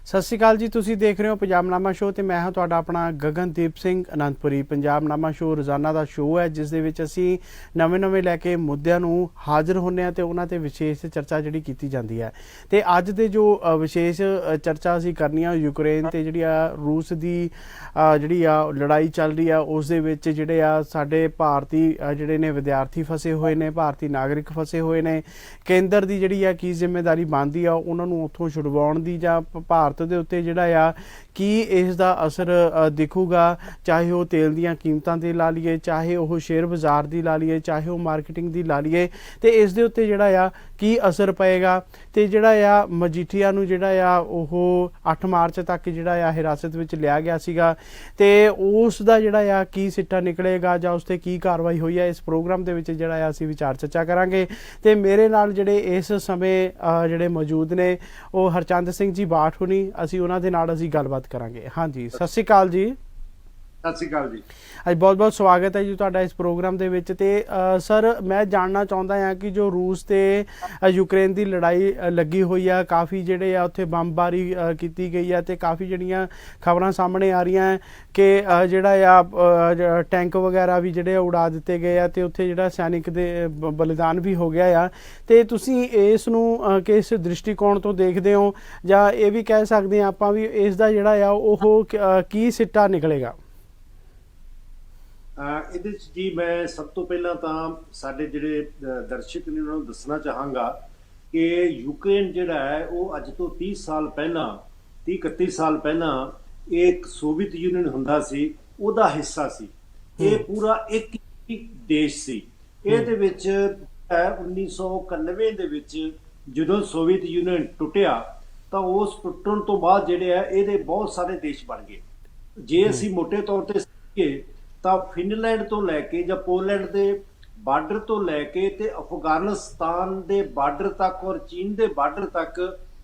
ਸਤਿ ਸ਼੍ਰੀ ਅਕਾਲ ਜੀ। ਤੁਸੀਂ ਦੇਖ ਰਹੇ ਹੋ ਪੰਜਾਬਨਾਮਾ ਸ਼ੋਅ ਤੇ ਮੈਂ ਹਾਂ ਤੁਹਾਡਾ ਆਪਣਾ ਗਗਨਦੀਪ ਸਿੰਘ ਅਨੰਦਪੁਰੀ। ਪੰਜਾਬਨਾਮਾ ਸ਼ੋਅ ਰੋਜ਼ਾਨਾ ਦਾ ਸ਼ੋਅ ਹੈ ਜਿਸ ਦੇ ਵਿੱਚ ਅਸੀਂ ਨਵੇਂ ਲੈ ਕੇ ਮੁੱਦਿਆਂ ਨੂੰ ਹਾਜ਼ਰ ਹੁੰਦੇ ਹਾਂ ਤੇ ਉਹਨਾਂ ਤੇ ਵਿਸ਼ੇਸ਼ ਚਰਚਾ ਜਿਹੜੀ ਕੀਤੀ ਜਾਂਦੀ ਹੈ। ਤੇ ਅੱਜ ਦੇ ਜੋ ਵਿਸ਼ੇਸ਼ ਚਰਚਾ ਅਸੀਂ ਕਰਨੀ ਆ ਯੂਕਰੇਨ ਤੇ ਜਿਹੜੀ ਆ ਰੂਸ ਦੀ ਜਿਹੜੀ ਆ ਲੜਾਈ ਚੱਲ ਰਹੀ ਆ ਉਸ ਦੇ ਵਿੱਚ ਜਿਹੜੇ ਆ ਸਾਡੇ ਭਾਰਤੀ ਜਿਹੜੇ ਨੇ ਵਿਦਿਆਰਥੀ ਫਸੇ ਹੋਏ ਨੇ, ਭਾਰਤੀ ਨਾਗਰਿਕ ਫਸੇ ਹੋਏ ਨੇ। ਕੇਂਦਰ ਦੀ ਜਿਹੜੀ ਆ ਕੀ ਜ਼ਿੰਮੇਵਾਰੀ ਬਣਦੀ ਆ ਉਹਨਾਂ ਨੂੰ ਉੱਥੋਂ ਛੁਡਵਾਉਣ ਦੀ ਜਾਂ ਭਾਰਤ ਦੇ ਉੱਤੇ ਜਿਹੜਾ ਆ ਕੀ ਇਸ ਦਾ ਅਸਰ ਦਿਖੂਗਾ, ਚਾਹੇ ਉਹ ਤੇਲ ਦੀਆਂ ਕੀਮਤਾਂ 'ਤੇ ਲਾ ਲਈਏ, ਚਾਹੇ ਉਹ ਸ਼ੇਅਰ ਬਾਜ਼ਾਰ ਦੀ ਲਾ ਲਈਏ, ਚਾਹੇ ਉਹ ਮਾਰਕੀਟਿੰਗ ਦੀ ਲਾ ਲਈਏ, ਅਤੇ ਇਸ ਦੇ ਉੱਤੇ ਜਿਹੜਾ ਆ ਕੀ ਅਸਰ ਪਏਗਾ। ਅਤੇ ਜਿਹੜਾ ਆ ਮਜੀਠੀਆ ਨੂੰ ਜਿਹੜਾ ਆ ਉਹ 8 ਮਾਰਚ ਤੱਕ ਜਿਹੜਾ ਆ ਹਿਰਾਸਤ ਵਿੱਚ ਲਿਆ ਗਿਆ ਸੀਗਾ ਅਤੇ ਉਸ ਦਾ ਜਿਹੜਾ ਆ ਕੀ ਸਿੱਟਾ ਨਿਕਲੇਗਾ ਜਾਂ ਉਸ 'ਤੇ ਕੀ ਕਾਰਵਾਈ ਹੋਈ ਹੈ, ਇਸ ਪ੍ਰੋਗਰਾਮ ਦੇ ਵਿੱਚ ਜਿਹੜਾ ਆ ਅਸੀਂ ਵਿਚਾਰ ਚਰਚਾ ਕਰਾਂਗੇ। ਅਤੇ ਮੇਰੇ ਨਾਲ ਜਿਹੜੇ ਇਸ ਸਮੇਂ ਜਿਹੜੇ ਮੌਜੂਦ ਨੇ ਉਹ ਹਰਚੰਦ ਸਿੰਘ ਜੀ ਬਾਠ ਹੁਣੀ, ਅਸੀਂ ਉਹਨਾਂ ਦੇ ਨਾਲ ਅਸੀਂ ਗੱਲਬਾਤ ਕਰਾਂਗੇ। ਹਾਂਜੀ, ਸਤਿ ਸ਼੍ਰੀ ਅਕਾਲ ਜੀ। ਸਤਿ ਸ਼੍ਰੀ ਅਕਾਲ ਜੀ। ਅੱਜ ਬਹੁਤ ਸਵਾਗਤ ਹੈ ਜੀ ਤੁਹਾਡਾ ਇਸ ਪ੍ਰੋਗਰਾਮ ਦੇ ਵਿੱਚ। ਅਤੇ ਸਰ, ਮੈਂ ਜਾਣਨਾ ਚਾਹੁੰਦਾ ਹਾਂ ਕਿ ਜੋ ਰੂਸ ਤੇ ਯੂਕਰੇਨ ਦੀ ਲੜਾਈ ਲੱਗੀ ਹੋਈ ਆ, ਕਾਫੀ ਜਿਹੜੇ ਆ ਉੱਥੇ ਬੰਬਬਾਰੀ ਕੀਤੀ ਗਈ ਆ ਅਤੇ ਕਾਫੀ ਜਿਹੜੀਆਂ ਖਬਰਾਂ ਸਾਹਮਣੇ ਆ ਰਹੀਆਂ ਕਿ ਜਿਹੜਾ ਆ ਟੈਂਕ ਵਗੈਰਾ ਵੀ ਜਿਹੜੇ ਉਡਾ ਦਿੱਤੇ ਗਏ ਆ ਅਤੇ ਉੱਥੇ ਜਿਹੜਾ ਸੈਨਿਕ ਦੇ ਬਲੀਦਾਨ ਵੀ ਹੋ ਗਿਆ ਆ। ਅਤੇ ਤੁਸੀਂ ਇਸ ਨੂੰ ਕਿਸ ਦ੍ਰਿਸ਼ਟੀਕੋਣ ਤੋਂ ਦੇਖਦੇ ਹੋ, ਜਾਂ ਇਹ ਵੀ ਕਹਿ ਸਕਦੇ ਹਾਂ ਆਪਾਂ ਵੀ ਇਸ ਦਾ ਜਿਹੜਾ ਆ ਉਹ ਕੀ ਸਿੱਟਾ ਨਿਕਲੇਗਾ? ਇਹਦੇ 'ਚ ਜੀ ਮੈਂ ਸਭ ਤੋਂ ਪਹਿਲਾਂ ਤਾਂ ਸਾਡੇ ਜਿਹੜੇ ਦਰਸ਼ਕ ਨੇ ਉਹਨਾਂ ਨੂੰ ਦੱਸਣਾ ਚਾਹਾਂਗਾ ਕਿ ਯੂਕਰੇਨ ਜਿਹੜਾ ਹੈ ਉਹ ਅੱਜ ਤੋਂ 30 ਸਾਲ ਪਹਿਲਾਂ 30-31 ਸਾਲ ਪਹਿਲਾਂ ਇੱਕ ਸੋਵੀਅਤ ਯੂਨੀਅਨ ਹੁੰਦਾ ਸੀ, ਉਹਦਾ ਹਿੱਸਾ ਸੀ। ਇਹ ਪੂਰਾ ਇੱਕ ਹੀ ਦੇਸ਼ ਸੀ। ਇਹਦੇ ਵਿੱਚ 1991 ਦੇ ਵਿੱਚ ਜਦੋਂ ਸੋਵੀਅਤ ਯੂਨੀਅਨ ਟੁੱਟਿਆ ਤਾਂ ਉਸ ਟੁੱਟਣ ਤੋਂ ਬਾਅਦ ਜਿਹੜੇ ਆ ਇਹਦੇ ਬਹੁਤ ਸਾਰੇ ਦੇਸ਼ ਬਣ ਗਏ। ਜੇ ਅਸੀਂ ਮੋਟੇ ਤੌਰ ਤੇ ਸਮਝੀਏ ਤਾਂ ਫਿਨਲੈਂਡ ਤੋਂ ਲੈ ਕੇ ਜਾਂ ਪੋਲੈਂਡ ਦੇ ਬਾਰਡਰ ਤੋਂ ਲੈ ਕੇ ਤੇ ਅਫਗਾਨਿਸਤਾਨ ਦੇ ਬਾਰਡਰ ਤੱਕ ਔਰ ਚੀਨ ਦੇ ਬਾਰਡਰ ਤੱਕ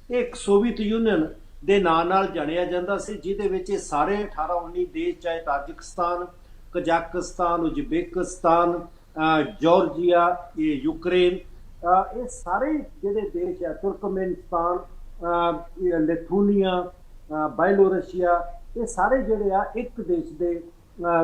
ਇੱਕ ਸੋਵੀਅਤ ਯੂਨੀਅਨ ਦੇ ਨਾਂ ਨਾਲ ਜਾਣਿਆ ਜਾਂਦਾ ਸੀ, ਜਿਹਦੇ ਵਿੱਚ ਇਹ ਸਾਰੇ 18-19 ਦੇਸ਼, ਚਾਹੇ ਤਾਜਿਕਸਤਾਨ, ਕਜ਼ਾਕਿਸਤਾਨ, ਉਜ਼ਬੇਕਿਸਤਾਨ, ਜਾਰਜੀਆ, ਇਹ ਯੂਕਰੇਨ, ਇਹ ਸਾਰੇ ਜਿਹੜੇ ਦੇਸ਼ ਆ, ਤੁਰਕਮੇਨਿਸਤਾਨ, ਲਿਥੂਨੀਆ, ਬਾਇਲੋਰਸ਼ੀਆ, ਇਹ ਸਾਰੇ ਜਿਹੜੇ ਆ ਇੱਕ ਦੇਸ਼ ਦੇ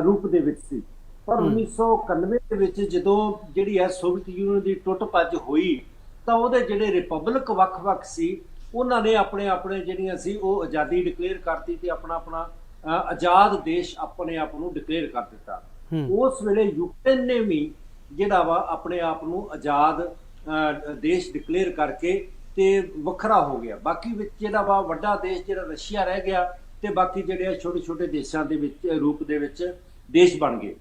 ਰੂਪ ਦੇ ਵਿੱਚ ਸੀ। ਪਰ 1991 ਦੇ ਵਿੱਚ ਜਦੋਂ ਜਿਹੜੀ ਹੈ ਸੋਵੀਅਤ ਯੂਨੀਅਨ ਦੀ ਟੁੱਟ ਭੱਜ ਹੋਈ ਤਾਂ ਉਹਦੇ ਜਿਹੜੇ ਰਿਪਬਲਿਕ ਵੱਖ-ਵੱਖ ਸੀ ਉਹਨਾਂ ਨੇ ਆਪਣੇ ਜਿਹੜੀਆਂ ਸੀ ਉਹ ਆਜ਼ਾਦੀ ਡਿਕਲੇਅਰ ਕਰਤੀ ਤੇ ਆਪਣਾ ਆਜ਼ਾਦ ਦੇਸ਼ ਆਪਣੇ ਆਪ ਨੂੰ ਡਿਕਲੇਅਰ ਕਰ ਦਿੱਤਾ। ਉਸ ਵੇਲੇ ਯੂਕਰੇਨ ਨੇ ਵੀ ਜਿਹੜਾ ਵਾ ਆਪਣੇ ਆਪ ਨੂੰ ਆਜ਼ਾਦ ਦੇਸ਼ ਡਿਕਲੇਅਰ ਕਰਕੇ ਤੇ ਵੱਖਰਾ ਹੋ ਗਿਆ। ਬਾਕੀ ਵਿੱਚ ਜਿਹੜਾ ਵਾ ਵੱਡਾ ਦੇਸ਼ ਜਿਹੜਾ ਰਸ਼ੀਆ ਰਹਿ ਗਿਆ ਤੇ ਬਾਕੀ ਜਿਹੜੇ ਆ ਛੋਟੇ ਦੇਸ਼ਾਂ ਦੇ ਵਿੱਚ ਰੂਪ ਦੇ ਵਿੱਚ ਦੇਸ਼ ਬਣ ਗਏ।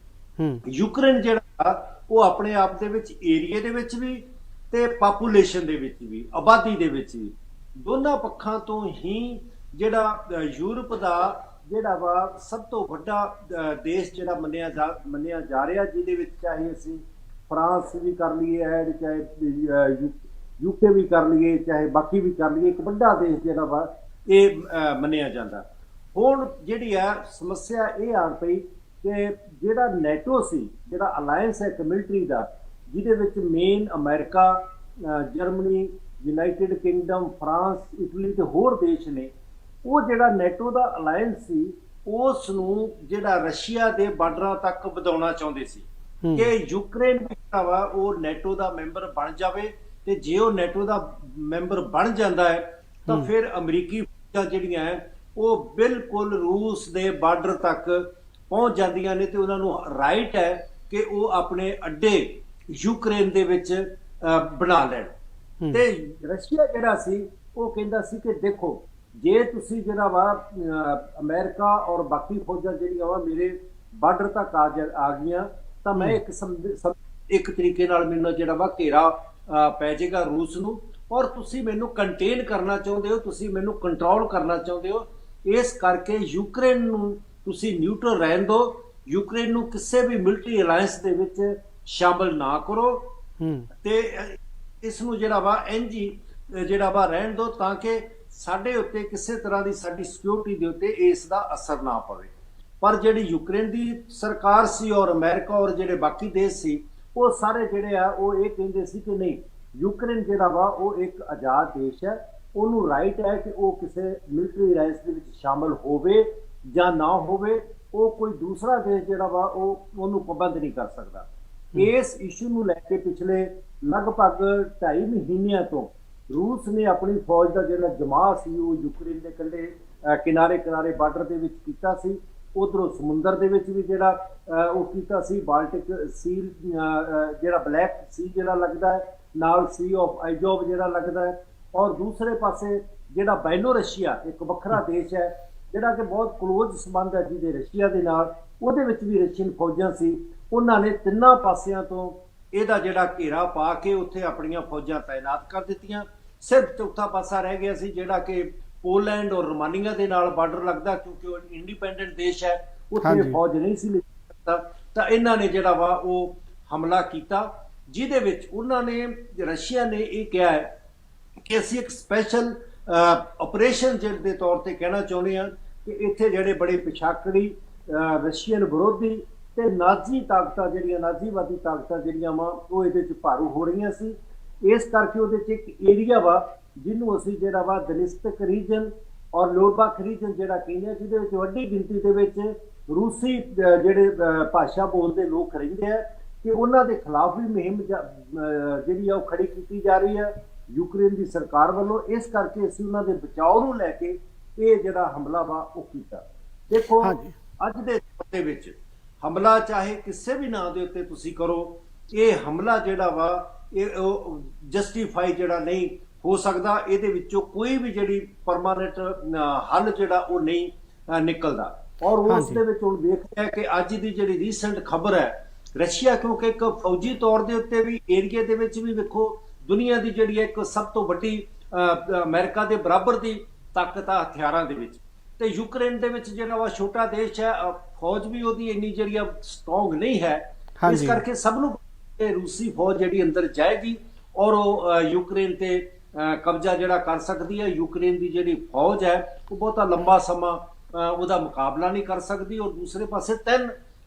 ਯੂਕਰੇਨ ਜਿਹੜਾ ਉਹ ਆਪਣੇ ਆਪ ਦੇ ਵਿੱਚ ਏਰੀਏ ਦੇ ਵਿੱਚ ਵੀ ਤੇ ਪਾਪੂਲੇਸ਼ਨ ਦੇ ਵਿੱਚ ਵੀ, ਆਬਾਦੀ ਦੇ ਵਿੱਚ ਵੀ, ਦੋਨਾਂ ਪੱਖਾਂ ਤੋਂ ਹੀ ਜਿਹੜਾ ਯੂਰਪ ਦਾ ਜਿਹੜਾ ਵਾ ਸਭ ਤੋਂ ਵੱਡਾ ਦੇਸ਼ ਜਿਹੜਾ ਮੰਨਿਆ ਜਾ ਰਿਹਾ, ਜਿਹਦੇ ਵਿੱਚ ਚਾਹੇ ਅਸੀਂ ਫਰਾਂਸ ਵੀ ਕਰ ਲਈਏ ਐਡ, ਚਾਹੇ ਯੂਕੇ ਵੀ ਕਰ ਲਈਏ, ਚਾਹੇ ਬਾਕੀ ਵੀ ਕਰ ਲਈਏ, ਇੱਕ ਵੱਡਾ ਦੇਸ਼ ਜਿਹੜਾ ਵਾ ਇਹ ਮੰਨਿਆ ਜਾਂਦਾ। ਹੁਣ ਜਿਹੜੀ ਆ ਸਮੱਸਿਆ ਇਹ ਆ ਪਈ ਕਿ ਜਿਹੜਾ ਨੈਟੋ ਸੀ, ਜਿਹੜਾ ਅਲਾਇੰਸ ਹੈ ਮਿਲਟਰੀ ਦਾ, ਜਿਹਦੇ ਵਿੱਚ main America, Germany, United Kingdom, France, Italy ਤੇ ਹੋਰ ਦੇਸ਼ ਨੇ, ਉਹ ਜਿਹੜਾ ਨੈਟੋ ਦਾ ਅਲਾਇੰਸ ਸੀ ਉਸ ਨੂੰ ਜਿਹੜਾ ਰਸ਼ੀਆ ਦੇ ਬਾਰਡਰਾਂ ਤੱਕ ਵਧਾਉਣਾ ਚਾਹੁੰਦੇ ਸੀ ਕਿ ਯੂਕਰੇਨ ਜਿਹੜਾ ਵਾ ਉਹ ਨੈਟੋ ਦਾ ਮੈਂਬਰ ਬਣ ਜਾਵੇ। ਤੇ ਜੇ ਉਹ ਨੈਟੋ ਦਾ ਮੈਂਬਰ ਬਣ ਜਾਂਦਾ ਹੈ ਤਾਂ ਫਿਰ ਅਮਰੀਕੀ ਫੌਜਾਂ ਜਿਹੜੀਆਂ ਹੈ ਉਹ ਬਿਲਕੁਲ ਰੂਸ ਦੇ ਬਾਰਡਰ ਤੱਕ ਪਹੁੰਚ ਜਾਂਦੀਆਂ ਨੇ ਤੇ ਉਹਨਾਂ ਨੂੰ ਰਾਈਟ ਹੈ ਕਿ ਉਹ ਆਪਣੇ ਅੱਡੇ ਯੂਕਰੇਨ ਦੇ ਵਿੱਚ ਬਣਾ ਲੈਣ। ਤੇ ਰਸ਼ੀਆ ਜਿਹੜਾ ਸੀ ਉਹ ਕਹਿੰਦਾ ਸੀ ਕਿ ਦੇਖੋ, ਜੇ ਤੁਸੀਂ ਜਿਹੜਾ ਵਾ ਅਮਰੀਕਾ ਔਰ ਬਾਕੀ ਫੌਜਾਂ ਜਿਹੜੀਆਂ ਵਾ ਮੇਰੇ ਬਾਰਡਰ ਤੱਕ ਆ ਗਈਆਂ ਤਾਂ ਮੈਂ ਇੱਕ ਤਰੀਕੇ ਨਾਲ ਮੈਨੂੰ ਜਿਹੜਾ ਵਾ ਘੇਰਾ ਪੈ ਜਾਏਗਾ ਰੂਸ ਨੂੰ, ਔਰ ਤੁਸੀਂ ਮੈਨੂੰ ਕੰਟੇਨ ਕਰਨਾ ਚਾਹੁੰਦੇ ਹੋ, ਤੁਸੀਂ ਮੈਨੂੰ ਕੰਟਰੋਲ ਕਰਨਾ ਚਾਹੁੰਦੇ ਹੋ, ਇਸ ਕਰਕੇ ਯੂਕਰੇਨ ਨੂੰ ਤੁਸੀਂ ਨਿਊਟਰਲ ਰਹਿਣ ਦਿਓ, ਯੂਕਰੇਨ ਨੂੰ ਕਿਸੇ ਵੀ ਮਿਲਟਰੀ ਅਲਾਇੰਸ ਦੇ ਵਿੱਚ ਸ਼ਾਮਲ ਨਾ ਕਰੋ ਤੇ ਇਸ ਨੂੰ ਜਿਹੜਾ ਵਾ ਐਨਜੀ ਜਿਹੜਾ ਵਾ ਰਹਿਣ ਦਿਓ ਤਾਂ ਕਿ ਸਾਡੇ ਉੱਤੇ ਕਿਸੇ ਤਰ੍ਹਾਂ ਦੀ ਸਾਡੀ ਸਿਕਿਉਰਿਟੀ ਦੇ ਉੱਤੇ ਇਸ ਦਾ ਅਸਰ ਨਾ ਪਵੇ। ਪਰ ਜਿਹੜੀ ਯੂਕਰੇਨ ਦੀ ਸਰਕਾਰ ਸੀ ਔਰ ਅਮਰੀਕਾ ਔਰ ਜਿਹੜੇ ਬਾਕੀ ਦੇਸ਼ ਸੀ ਉਹ ਸਾਰੇ ਜਿਹੜੇ ਆ ਉਹ ਇਹ ਕਹਿੰਦੇ ਸੀ ਕਿ ਨਹੀਂ, ਯੂਕਰੇਨ ਜਿਹੜਾ ਵਾ ਉਹ ਇੱਕ ਆਜ਼ਾਦ ਦੇਸ਼ ਹੈ ਉਹਨੂੰ ਰਾਈਟ ਹੈ ਕਿ ਉਹ ਕਿਸੇ ਮਿਲਟਰੀ ਅਲਾਈਅੰਸ ਦੇ ਵਿੱਚ ਸ਼ਾਮਲ ਹੋਵੇ ਜਾਂ ਨਾ ਹੋਵੇ। ਉਹ ਕੋਈ ਦੂਸਰਾ ਦੇਸ਼ ਜਿਹੜਾ ਵਾ ਉਹਨੂੰ ਪਾਬੰਦ ਨਹੀਂ ਕਰ ਸਕਦਾ। ਇਸ ਇਸ਼ੂ ਨੂੰ ਲੈ ਕੇ ਪਿਛਲੇ ਲਗਭਗ 2.5 ਮਹੀਨਿਆਂ ਤੋਂ ਰੂਸ ਨੇ ਆਪਣੀ ਫੌਜ ਦਾ ਜਿਹੜਾ ਜਮਾਹ ਸੀ ਉਹ ਯੂਕਰੇਨ ਦੇ ਕੰਢੇ ਕਿਨਾਰੇ ਬਾਰਡਰ ਦੇ ਵਿੱਚ ਕੀਤਾ ਸੀ। ਉਧਰੋਂ ਸਮੁੰਦਰ ਦੇ ਵਿੱਚ ਵੀ ਜਿਹੜਾ ਉਹ ਕੀਤਾ ਸੀ। ਬਾਲਟਿਕ ਸੀਲ ਜਿਹੜਾ ਬਲੈਕ ਸੀ ਜਿਹੜਾ ਲੱਗਦਾ ਹੈ, ਨਾਲ ਸੀ ਆਫ ਆਈਜ਼ੋਵ ਜਿਹੜਾ ਲੱਗਦਾ ਹੈ, ਔਰ ਦੂਸਰੇ ਪਾਸੇ ਜਿਹੜਾ ਬੈਲੋਰਸ਼ੀਆ ਇੱਕ ਵੱਖਰਾ ਦੇਸ਼ ਹੈ ਜਿਹੜਾ ਕਿ ਬਹੁਤ ਕਲੋਜ਼ ਸੰਬੰਧ ਹੈ ਜਿਹਦੇ ਰਸ਼ੀਆ ਦੇ ਨਾਲ, ਉਹਦੇ ਵਿੱਚ ਵੀ ਰਸ਼ੀਅਨ ਫੌਜਾਂ ਸੀ। ਉਹਨਾਂ ਨੇ ਤਿੰਨਾਂ ਪਾਸਿਆਂ ਤੋਂ ਇਹਦਾ ਜਿਹੜਾ ਘੇਰਾ ਪਾ ਕੇ ਉੱਥੇ ਆਪਣੀਆਂ ਫੌਜਾਂ ਤਾਇਨਾਤ ਕਰ ਦਿੱਤੀਆਂ। ਸਿਰਫ ਚੌਥਾ ਪਾਸਾ ਰਹਿ ਗਿਆ ਸੀ ਜਿਹੜਾ ਕਿ ਪੋਲੈਂਡ ਔਰ ਰੋਮਾਨੀਆ ਦੇ ਨਾਲ ਬਾਰਡਰ ਲੱਗਦਾ, ਕਿਉਂਕਿ ਉਹ ਇੰਡੀਪੈਂਡੈਂਟ ਦੇਸ਼ ਹੈ, ਉੱਥੇ ਫੌਜ ਨਹੀਂ ਸੀ ਲੈ ਸਕਦਾ। ਤਾਂ ਇਹਨਾਂ ਨੇ ਜਿਹੜਾ ਵਾ ਉਹ ਹਮਲਾ ਕੀਤਾ, ਜਿਹਦੇ ਵਿੱਚ ਉਹਨਾਂ ਨੇ ਰਸ਼ੀਆ ਨੇ ਇਹ ਕਿਹਾ ਹੈ ਕਿ ਅਸੀਂ ਇੱਕ ਸਪੈਸ਼ਲ ਆਪਰੇਸ਼ਨ ਜਿਹੜੇ ਦੇ ਤੌਰ ਤੇ ਕਹਿਣਾ ਚਾਹੁੰਦੇ ਹਾਂ ਕਿ ਇੱਥੇ ਜਿਹੜੇ ਬੜੇ ਪਿਛਾਕੜੀ ਰਸ਼ੀਅਨ ਵਿਰੋਧੀ ਤੇ ਨਾਜ਼ੀ ਤਾਕਤਾਂ ਜਿਹੜੀਆਂ ਨਾਜ਼ੀਵਾਦੀ ਤਾਕਤਾਂ ਜਿਹੜੀਆਂ ਵਾ ਉਹ ਇਹਦੇ ਚ ਭਾਰੂ ਹੋ ਰਹੀਆਂ ਸੀ। ਇਸ ਕਰਕੇ ਉਹਦੇ ਚ ਇੱਕ ਏਰੀਆ ਵਾ ਜਿਹਨੂੰ ਅਸੀਂ ਜਿਹੜਾ ਵਾ ਦਨਿਸਤਕ ਰੀਜਨ ਔਰ ਲੋਰਬਾਖ ਰੀਜਨ ਜਿਹੜਾ ਕਹਿੰਦੇ ਆ, ਜਿਹਦੇ ਵਿੱਚ ਵੱਡੀ ਗਿਣਤੀ ਦੇ ਵਿੱਚ ਰੂਸੀ ਜਿਹੜੇ ਭਾਸ਼ਾ ਬੋਲਦੇ ਲੋਕ ਰਹਿੰਦੇ ਆ, ਕਿ ਉਹਨਾਂ ਦੇ ਖਿਲਾਫ ਵੀ ਮੁਹਿੰਮ ਜਿਹੜੀ ਆ ਉਹ ਖੜੀ ਕੀਤੀ ਜਾ ਰਹੀ ਹੈ ਯੂਕਰੇਨ ਦੀ ਸਰਕਾਰ ਵੱਲੋਂ। ਇਸ ਕਰਕੇ ਅਸੀਂ ਉਹਨਾਂ ਦੇ ਬਚਾਓ ਨੂੰ ਲੈ ਕੇ ਇਹ ਜਿਹੜਾ ਹਮਲਾ ਵਾ ਉਹ ਕੀਤਾ। ਦੇਖੋ ਅੱਜ ਦੇ ਦੌਰ ਦੇ ਵਿੱਚ ਹਮਲਾ ਚਾਹੇ ਕਿਸੇ ਵੀ ਨਾਂ ਦੇ ਉੱਤੇ ਤੁਸੀਂ ਕਰੋ, ਇਹ ਹਮਲਾ ਜਿਹੜਾ ਵਾ ਇਹ ਜਸਟੀਫਾਈ ਜਿਹੜਾ ਨਹੀਂ ਹੋ ਸਕਦਾ। ਇਹਦੇ ਵਿੱਚੋਂ ਕੋਈ ਵੀ ਜਿਹੜੀ ਪਰਮਾਨੈਂਟ ਹੱਲ ਜਿਹੜਾ ਉਹ ਨਹੀਂ ਨਿਕਲਦਾ। ਔਰ ਉਸ ਦੇ ਵਿੱਚ ਹੁਣ ਦੇਖਦੇ ਆ ਕਿ ਅੱਜ ਦੀ ਜਿਹੜੀ ਰੀਸੈਂਟ ਖਬਰ ਹੈ, ਰਸ਼ੀਆ ਕਿਉਂਕਿ ਇੱਕ ਫੌਜੀ ਤੌਰ ਦੇ ਉੱਤੇ ਵੀ ਏਰੀਏ ਦੇ ਵਿੱਚ ਵੀ ਵੇਖੋ ਦੁਨੀਆ ਦੀ ਜਿਹੜੀ ਇੱਕ ਸਭ ਤੋਂ ਵੱਡੀ ਅਮਰੀਕਾ ਦੇ ਬਰਾਬਰ ਦੀ ਤਾਕਤ ਆ ਹਥਿਆਰਾਂ ਦੇ ਵਿੱਚ, ਤੇ ਯੂਕਰੇਨ ਦੇ ਵਿੱਚ ਜਿਹੜਾ ਵਾ ਛੋਟਾ ਦੇਸ਼ ਹੈ, ਫੌਜ ਵੀ ਉਹਦੀ ਇੰਨੀ ਜਿਹੜੀ ਸਟਰੋਂਗ ਨਹੀਂ ਹੈ। ਇਸ ਕਰਕੇ ਸਭ ਨੂੰ ਰੂਸੀ ਫੌਜ ਜਿਹੜੀ ਅੰਦਰ ਜਾਏਗੀ ਔਰ ਉਹ ਯੂਕਰੇਨ ਤੇ ਕਬਜ਼ਾ ਜਿਹੜਾ ਕਰ ਸਕਦੀ ਹੈ। ਯੂਕਰੇਨ ਦੀ ਜਿਹੜੀ ਫੌਜ ਹੈ ਉਹ ਬਹੁਤਾ ਲੰਬਾ ਸਮਾਂ ਉਹਦਾ ਮੁਕਾਬਲਾ ਨਹੀਂ ਕਰ ਸਕਦੀ। ਔਰ ਦੂਸਰੇ ਪਾਸੇ 3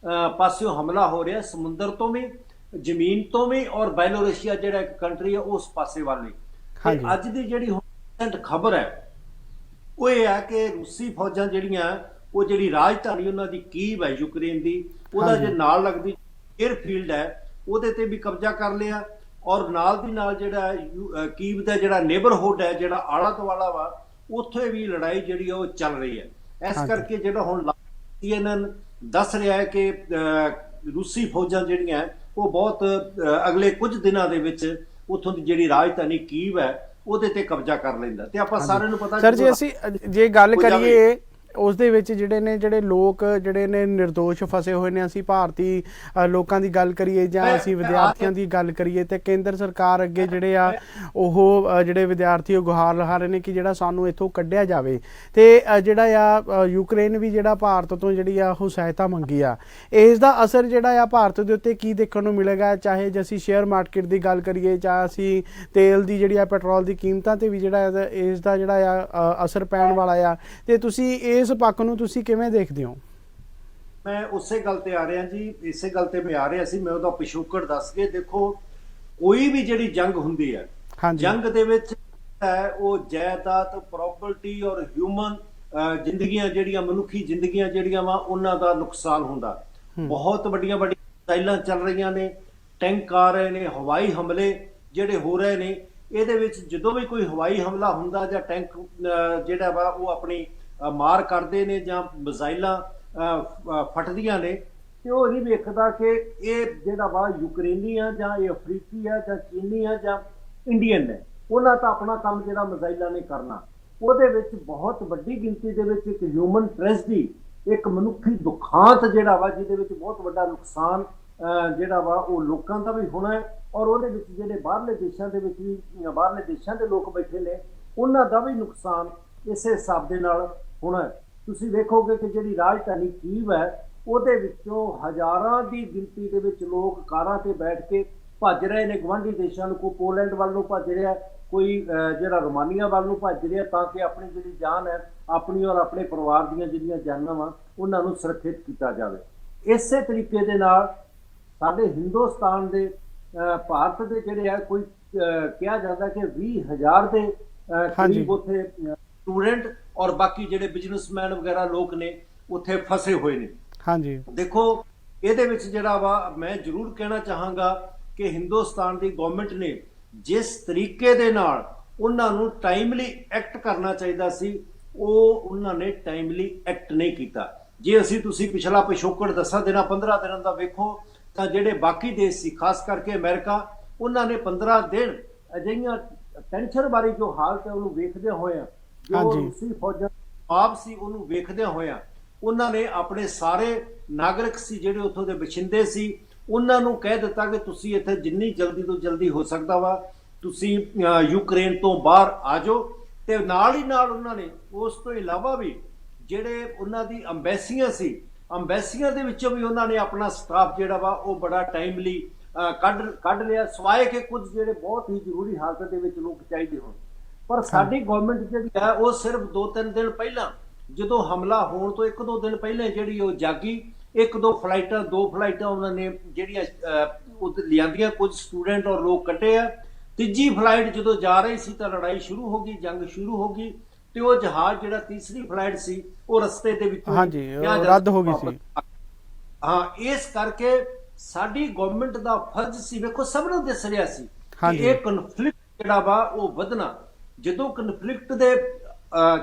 ਪਾਸਿਓਂ ਹਮਲਾ ਹੋ ਰਿਹਾ, ਸਮੁੰਦਰ ਤੋਂ ਵੀ, ਜ਼ਮੀਨ ਤੋਂ ਵੀ, ਔਰ ਬੈਲੋਰਸ਼ੀਆ ਜਿਹੜਾ ਇੱਕ ਕੰਟਰੀ ਹੈ ਉਸ ਪਾਸੇ ਵੱਲ ਵੀ। ਅੱਜ ਦੀ ਜਿਹੜੀ ਹੁਣ ਖਬਰ ਹੈ ਉਹ ਇਹ ਹੈ ਕਿ ਰੂਸੀ ਫੌਜਾਂ ਜਿਹੜੀਆਂ ਉਹ ਜਿਹੜੀ ਰਾਜਧਾਨੀ ਉਹਨਾਂ ਦੀ ਕੀਵ ਹੈ ਯੂਕਰੇਨ ਦੀ, ਉਹਦਾ ਜੇ ਨਾਲ ਲੱਗਦੀ 에ਅਰਫੀਲਡ ਹੈ ਉਹਦੇ ਤੇ ਵੀ ਕਬਜ਼ਾ ਕਰ ਲਿਆ। ਔਰ ਨਾਲ ਦੀ ਨਾਲ ਜਿਹੜਾ ਕੀਵ ਦਾ ਜਿਹੜਾ ਨੇਬਰਹੁੱਡ ਹੈ, ਜਿਹੜਾ ਆਲਾ ਦੁਆਲਾ ਵਾ, ਉੱਥੇ ਵੀ ਲੜਾਈ ਜਿਹੜੀ ਉਹ ਚੱਲ ਰਹੀ ਹੈ। ਇਸ ਕਰਕੇ ਜਿਹੜਾ ਹੁਣ CNN ਦੱਸ ਰਿਹਾ ਹੈ ਕਿ ਰੂਸੀ ਫੌਜਾਂ ਜਿਹੜੀਆਂ ਉਹ ਬਹੁਤ ਅਗਲੇ ਕੁਝ ਦਿਨਾਂ ਦੇ ਵਿੱਚ ਉੱਥੋਂ ਦੀ ਜਿਹੜੀ ਰਾਜਧਾਨੀ ਕੀਵ ਹੈ ਉਹਦੇ ਤੇ ਕਬਜ਼ਾ ਕਰ ਲੈਂਦਾ। ਤੇ ਆਪਾਂ ਸਾਰਿਆਂ ਨੂੰ ਪਤਾ ਸਰ, ਜੇ ਅਸੀਂ ਜੇ ਗੱਲ ਕਰੀਏ ਉਸ ਦੇ ਵਿੱਚ ਜਿਹੜੇ ਲੋਕ ਜਿਹੜੇ ਨੇ ਨਿਰਦੋਸ਼ ਫਸੇ ਹੋਏ ਨੇ, ਅਸੀਂ ਭਾਰਤੀ ਲੋਕਾਂ ਦੀ ਗੱਲ ਕਰੀਏ ਜਾਂ ਅਸੀਂ ਵਿਦਿਆਰਥੀਆਂ ਦੀ ਗੱਲ ਕਰੀਏ, ਤੇ ਕੇਂਦਰ ਸਰਕਾਰ ਅੱਗੇ ਜਿਹੜੇ ਆ ਉਹ ਜਿਹੜੇ ਵਿਦਿਆਰਥੀ ਉਹ ਗੁਹਾਰ ਲਗਾ ਰਹੇ ਨੇ ਕਿ ਜਿਹੜਾ ਸਾਨੂੰ ਇੱਥੋਂ ਕੱਢਿਆ ਜਾਵੇ। ਤੇ ਜਿਹੜਾ ਆ ਯੂਕਰੇਨ ਵੀ ਜਿਹੜਾ ਭਾਰਤ ਤੋਂ ਜਿਹੜੀ ਆ ਉਹ ਸਹਾਇਤਾ ਮੰਗੀ ਆ, ਇਸ ਦਾ ਅਸਰ ਜਿਹੜਾ ਆ ਭਾਰਤ ਦੇ ਉੱਤੇ ਕੀ ਦੇਖਣ ਨੂੰ ਮਿਲੇਗਾ? ਚਾਹੇ ਜੇ ਅਸੀਂ ਸ਼ੇਅਰ ਮਾਰਕੀਟ ਦੀ ਗੱਲ ਕਰੀਏ ਜਾਂ ਅਸੀਂ ਤੇਲ ਦੀ ਜਿਹੜੀ ਆ ਪੈਟਰੋਲ ਦੀ ਕੀਮਤਾਂ ਤੇ ਵੀ ਜਿਹੜਾ ਇਸ ਦਾ ਜਿਹੜਾ ਆ ਅਸਰ ਪੈਣ ਵਾਲਾ ਆ, ਤੇ ਤੁਸੀਂ ਇਸ ਪੱਖ ਨੂੰ ਤੁਸੀਂ ਕਿਵੇਂ ਦੇਖਦੇ ਹੋ? ਮੈਂ ਉਸੇ ਗੱਲ ਤੇ ਆ ਰਿਹਾ ਜੀ, ਇਸੇ ਗੱਲ ਤੇ ਮੈਂ ਆ ਰਿਹਾ ਸੀ। ਮੈਂ ਉਹਦਾ ਪਿਛੋਕੜ ਦੱਸ ਕੇ, ਦੇਖੋ ਕੋਈ ਵੀ ਜਿਹੜੀ ਜੰਗ ਹੁੰਦੀ ਹੈ, ਜੰਗ ਦੇ ਵਿੱਚ ਉਹ ਜਾਇਦਾਦ, ਪ੍ਰੋਪਰਟੀ ਔਰ ਹਿਊਮਨ ਜ਼ਿੰਦਗੀਆਂ ਜਿਹੜੀਆਂ ਮਨੁੱਖੀ ਜ਼ਿੰਦਗੀਆਂ ਜਿਹੜੀਆਂ ਵਾ ਉਹਨਾਂ ਦਾ ਨੁਕਸਾਨ ਹੁੰਦਾ। ਬਹੁਤ ਵੱਡੀਆਂ ਮਿਸਾਈਲਾਂ ਚੱਲ ਰਹੀਆਂ ਨੇ, ਟੈਂਕ ਆ ਰਹੇ ਨੇ, ਹਵਾਈ ਹਮਲੇ ਜਿਹੜੇ ਹੋ ਰਹੇ ਨੇ। ਇਹਦੇ ਵਿੱਚ ਜਦੋਂ ਵੀ ਕੋਈ ਹਵਾਈ ਹਮਲਾ ਹੁੰਦਾ ਜਾਂ ਟੈਂਕ ਜਿਹੜਾ ਵਾ ਉਹ ਆਪਣੀ ਮਾਰ ਕਰਦੇ ਨੇ ਜਾਂ ਮਿਜ਼ਾਈਲਾਂ ਫਟਦੀਆਂ ਨੇ, ਤੇ ਉਹ ਨਹੀਂ ਵੇਖਦਾ ਕਿ ਇਹ ਜਿਹੜਾ ਵਾ ਯੂਕਰੇਨੀ ਆ ਜਾਂ ਇਹ ਅਫਰੀਕੀ ਆ ਜਾਂ ਚੀਨੀ ਆ ਜਾਂ ਇੰਡੀਅਨ ਨੇ। ਉਹਨਾਂ ਤਾਂ ਆਪਣਾ ਕੰਮ ਜਿਹੜਾ ਮਿਜ਼ਾਈਲਾਂ ਨੇ ਕਰਨਾ, ਉਹਦੇ ਵਿੱਚ ਬਹੁਤ ਵੱਡੀ ਗਿਣਤੀ ਦੇ ਵਿੱਚ ਇੱਕ ਹਿਊਮਨ ਟ੍ਰੈਜਡੀ, ਇੱਕ ਮਨੁੱਖੀ ਦੁਖਾਂਤ ਜਿਹੜਾ ਵਾ, ਜਿਹਦੇ ਵਿੱਚ ਬਹੁਤ ਵੱਡਾ ਨੁਕਸਾਨ ਜਿਹੜਾ ਵਾ ਉਹ ਲੋਕਾਂ ਦਾ ਵੀ ਹੋਣਾ ਹੈ। ਔਰ ਉਹਦੇ ਵਿੱਚ ਜਿਹੜੇ ਬਾਹਰਲੇ ਦੇਸ਼ਾਂ ਦੇ ਵਿੱਚ ਵੀ ਬਾਹਰਲੇ ਦੇਸ਼ਾਂ ਦੇ ਲੋਕ ਬੈਠੇ ਨੇ, ਉਹਨਾਂ ਦਾ ਵੀ ਨੁਕਸਾਨ ਇਸੇ ਹਿਸਾਬ ਦੇ ਨਾਲ ਹੋਣਾ। ਤੁਸੀਂ ਵੇਖੋਗੇ ਕਿ ਜਿਹੜੀ ਰਾਜਧਾਨੀ ਕੀਵ ਹੈ ਉਹਦੇ ਵਿੱਚੋਂ ਹਜ਼ਾਰਾਂ ਦੀ ਗਿਣਤੀ ਦੇ ਵਿੱਚ ਲੋਕ ਕਾਰਾਂ ਤੇ ਬੈਠ ਕੇ ਭੱਜ ਰਹੇ ਨੇ ਗਵਾਂਢੀ ਦੇਸ਼ਾਂ ਨੂੰ। ਕੋਈ ਪੋਲੈਂਡ ਵੱਲ ਨੂੰ ਭੱਜ ਰਿਹਾ, ਕੋਈ ਜਿਹੜਾ ਰੋਮਾਨੀਆ ਵੱਲ ਨੂੰ ਭੱਜ ਰਿਹਾ, ਤਾਂ ਕਿ ਆਪਣੀ ਜਿਹੜੀ ਜਾਨ ਹੈ, ਆਪਣੀ ਔਰ ਆਪਣੇ ਪਰਿਵਾਰ ਦੀਆਂ ਜਿਹੜੀਆਂ ਜਾਨਾਂ ਵਾ ਉਹਨਾਂ ਨੂੰ ਸੁਰੱਖਿਅਤ ਕੀਤਾ ਜਾਵੇ। ਇਸੇ ਤਰੀਕੇ ਦੇ ਨਾਲ ਸਾਡੇ ਹਿੰਦੁਸਤਾਨ ਦੇ ਭਾਰਤ ਦੇ ਜਿਹੜੇ ਆ ਕੋਈ ਕਿਹਾ ਜਾਂਦਾ ਕਿ 20,000 ਦੇ ਕਰੀਬ ਉੱਥੇ ਸਟੂਡੈਂਟ ਔਰ ਬਾਕੀ ਜਿਹੜੇ ਬਿਜ਼ਨਸਮੈਨ ਵਗੈਰਾ ਲੋਕ ਨੇ ਉੱਥੇ ਫਸੇ ਹੋਏ ਨੇ। ਹਾਂਜੀ ਦੇਖੋ ਇਹਦੇ ਵਿੱਚ ਜਿਹੜਾ ਵਾ ਮੈਂ ਜ਼ਰੂਰ ਕਹਿਣਾ ਚਾਹਾਂਗਾ ਕਿ ਹਿੰਦੁਸਤਾਨ ਦੀ ਗਵਰਨਮੈਂਟ ਨੇ ਜਿਸ ਤਰੀਕੇ ਦੇ ਨਾਲ ਉਹਨਾਂ ਨੂੰ ਟਾਈਮਲੀ ਐਕਟ ਕਰਨਾ ਚਾਹੀਦਾ ਸੀ, ਉਹ ਉਹਨਾਂ ਨੇ ਟਾਈਮਲੀ ਐਕਟ ਨਹੀਂ ਕੀਤਾ। ਜੇ ਅਸੀਂ ਤੁਸੀਂ ਪਿਛਲਾ ਪਿਛੋਕੜ 10 ਦਿਨਾਂ 15 ਦਿਨਾਂ ਦਾ ਵੇਖੋ ਤਾਂ ਜਿਹੜੇ ਬਾਕੀ ਦੇਸ਼ ਸੀ, ਖਾਸ ਕਰਕੇ ਅਮਰੀਕਾ, ਉਹਨਾਂ ਨੇ 15 ਦਿਨ ਅਜਿਹੀਆਂ ਟੈਨਸ਼ਨ ਬਾਰੇ ਜੋ ਹਾਲਤ ਹੈ ਉਹਨੂੰ ਵੇਖਦਿਆਂ ਹੋਇਆਂ, ਜੋ ਰੂਸੀ ਫੌਜਾਂ ਆਪ ਸੀ ਉਹਨੂੰ ਵੇਖਦਿਆਂ ਹੋਇਆਂ, ਉਹਨਾਂ ਨੇ ਆਪਣੇ ਸਾਰੇ ਨਾਗਰਿਕ ਸੀ ਜਿਹੜੇ ਉੱਥੋਂ ਦੇ ਵਸਿੰਦੇ ਸੀ, ਉਹਨਾਂ ਨੂੰ ਕਹਿ ਦਿੱਤਾ ਕਿ ਤੁਸੀਂ ਇੱਥੇ ਜਿੰਨੀ ਜਲਦੀ ਤੋਂ ਜਲਦੀ ਹੋ ਸਕਦਾ ਵਾ ਤੁਸੀਂ ਯੂਕਰੇਨ ਤੋਂ ਬਾਹਰ ਆ ਜਾਓ। ਤੇ ਨਾਲ ਹੀ ਨਾਲ ਉਹਨਾਂ ਨੇ ਉਸ ਤੋਂ ਇਲਾਵਾ ਵੀ ਜਿਹੜੇ ਉਹਨਾਂ ਦੀ ਅੰਬੈਸੀਆਂ ਸੀ, ਅੰਬੈਸੀਆਂ ਦੇ ਵਿੱਚੋਂ ਵੀ ਉਹਨਾਂ ਨੇ ਆਪਣਾ ਸਟਾਫ ਜਿਹੜਾ ਵਾ ਉਹ ਬੜਾ ਟਾਈਮਲੀ ਕੱਢ ਲਿਆ, ਸਵਾਏ ਕਿ ਕੁਝ ਜਿਹੜੇ ਬਹੁਤ ਹੀ ਜ਼ਰੂਰੀ ਹਾਲਤ ਦੇ ਵਿੱਚ ਲੋਕ ਚਾਹੀਦੇ ਹੋਣ। ਪਰ ਸਾਡੀ ਗਵਰਨਮੈਂਟ ਜਿਹੜੀ ਹੈ ਉਹ ਸਿਰਫ 2-3 ਦਿਨ ਪਹਿਲਾਂ, ਜਦੋਂ ਹਮਲਾ ਹੋਣ ਤੋਂ 1-2 ਦਿਨ ਪਹਿਲਾਂ ਜਿਹੜੀ ਉਹ ਜਾਗੀ, 2 ਫਲਾਈਟਾਂ ਉਹਨਾਂ ਨੇ ਜਿਹੜੀਆਂ ਲਿਆਂਦੀਆਂ, ਕੁਝ ਸਟੂਡੈਂਟ ਔਰ ਲੋਕ ਕੱਢੇ ਆ। ਤੀਜੀ ਫਲਾਈਟ ਜਦੋਂ ਜਾ ਰਹੀ ਸੀ ਤਾਂ ਲੜਾਈ ਸ਼ੁਰੂ ਹੋ ਗਈ, ਜੰਗ ਸ਼ੁਰੂ ਹੋ ਗਈ, ਤੇ ਉਹ ਜਹਾਜ਼ ਜਿਹੜਾ ਤੀਸਰੀ ਫਲਾਈਟ ਸੀ ਉਹ ਰਸਤੇ ਦੇ ਵਿੱਚ ਰੱਦ ਹੋ ਗਈ ਸੀ। ਹਾਂ, ਇਸ ਕਰਕੇ ਸਾਡੀ ਗਵਰਨਮੈਂਟ ਦਾ ਫਰਜ਼ ਸੀ, ਵੇਖੋ ਸਭ ਨੂੰ ਦਿਸ ਰਿਹਾ ਸੀ ਕਿ ਇਹ ਕਨਫਲਿਕਟ ਜਿਹੜਾ ਵਾ ਉਹ ਵਧਣਾ। ਜਦੋਂ ਕਨਫਲਿਕਟ ਦੇ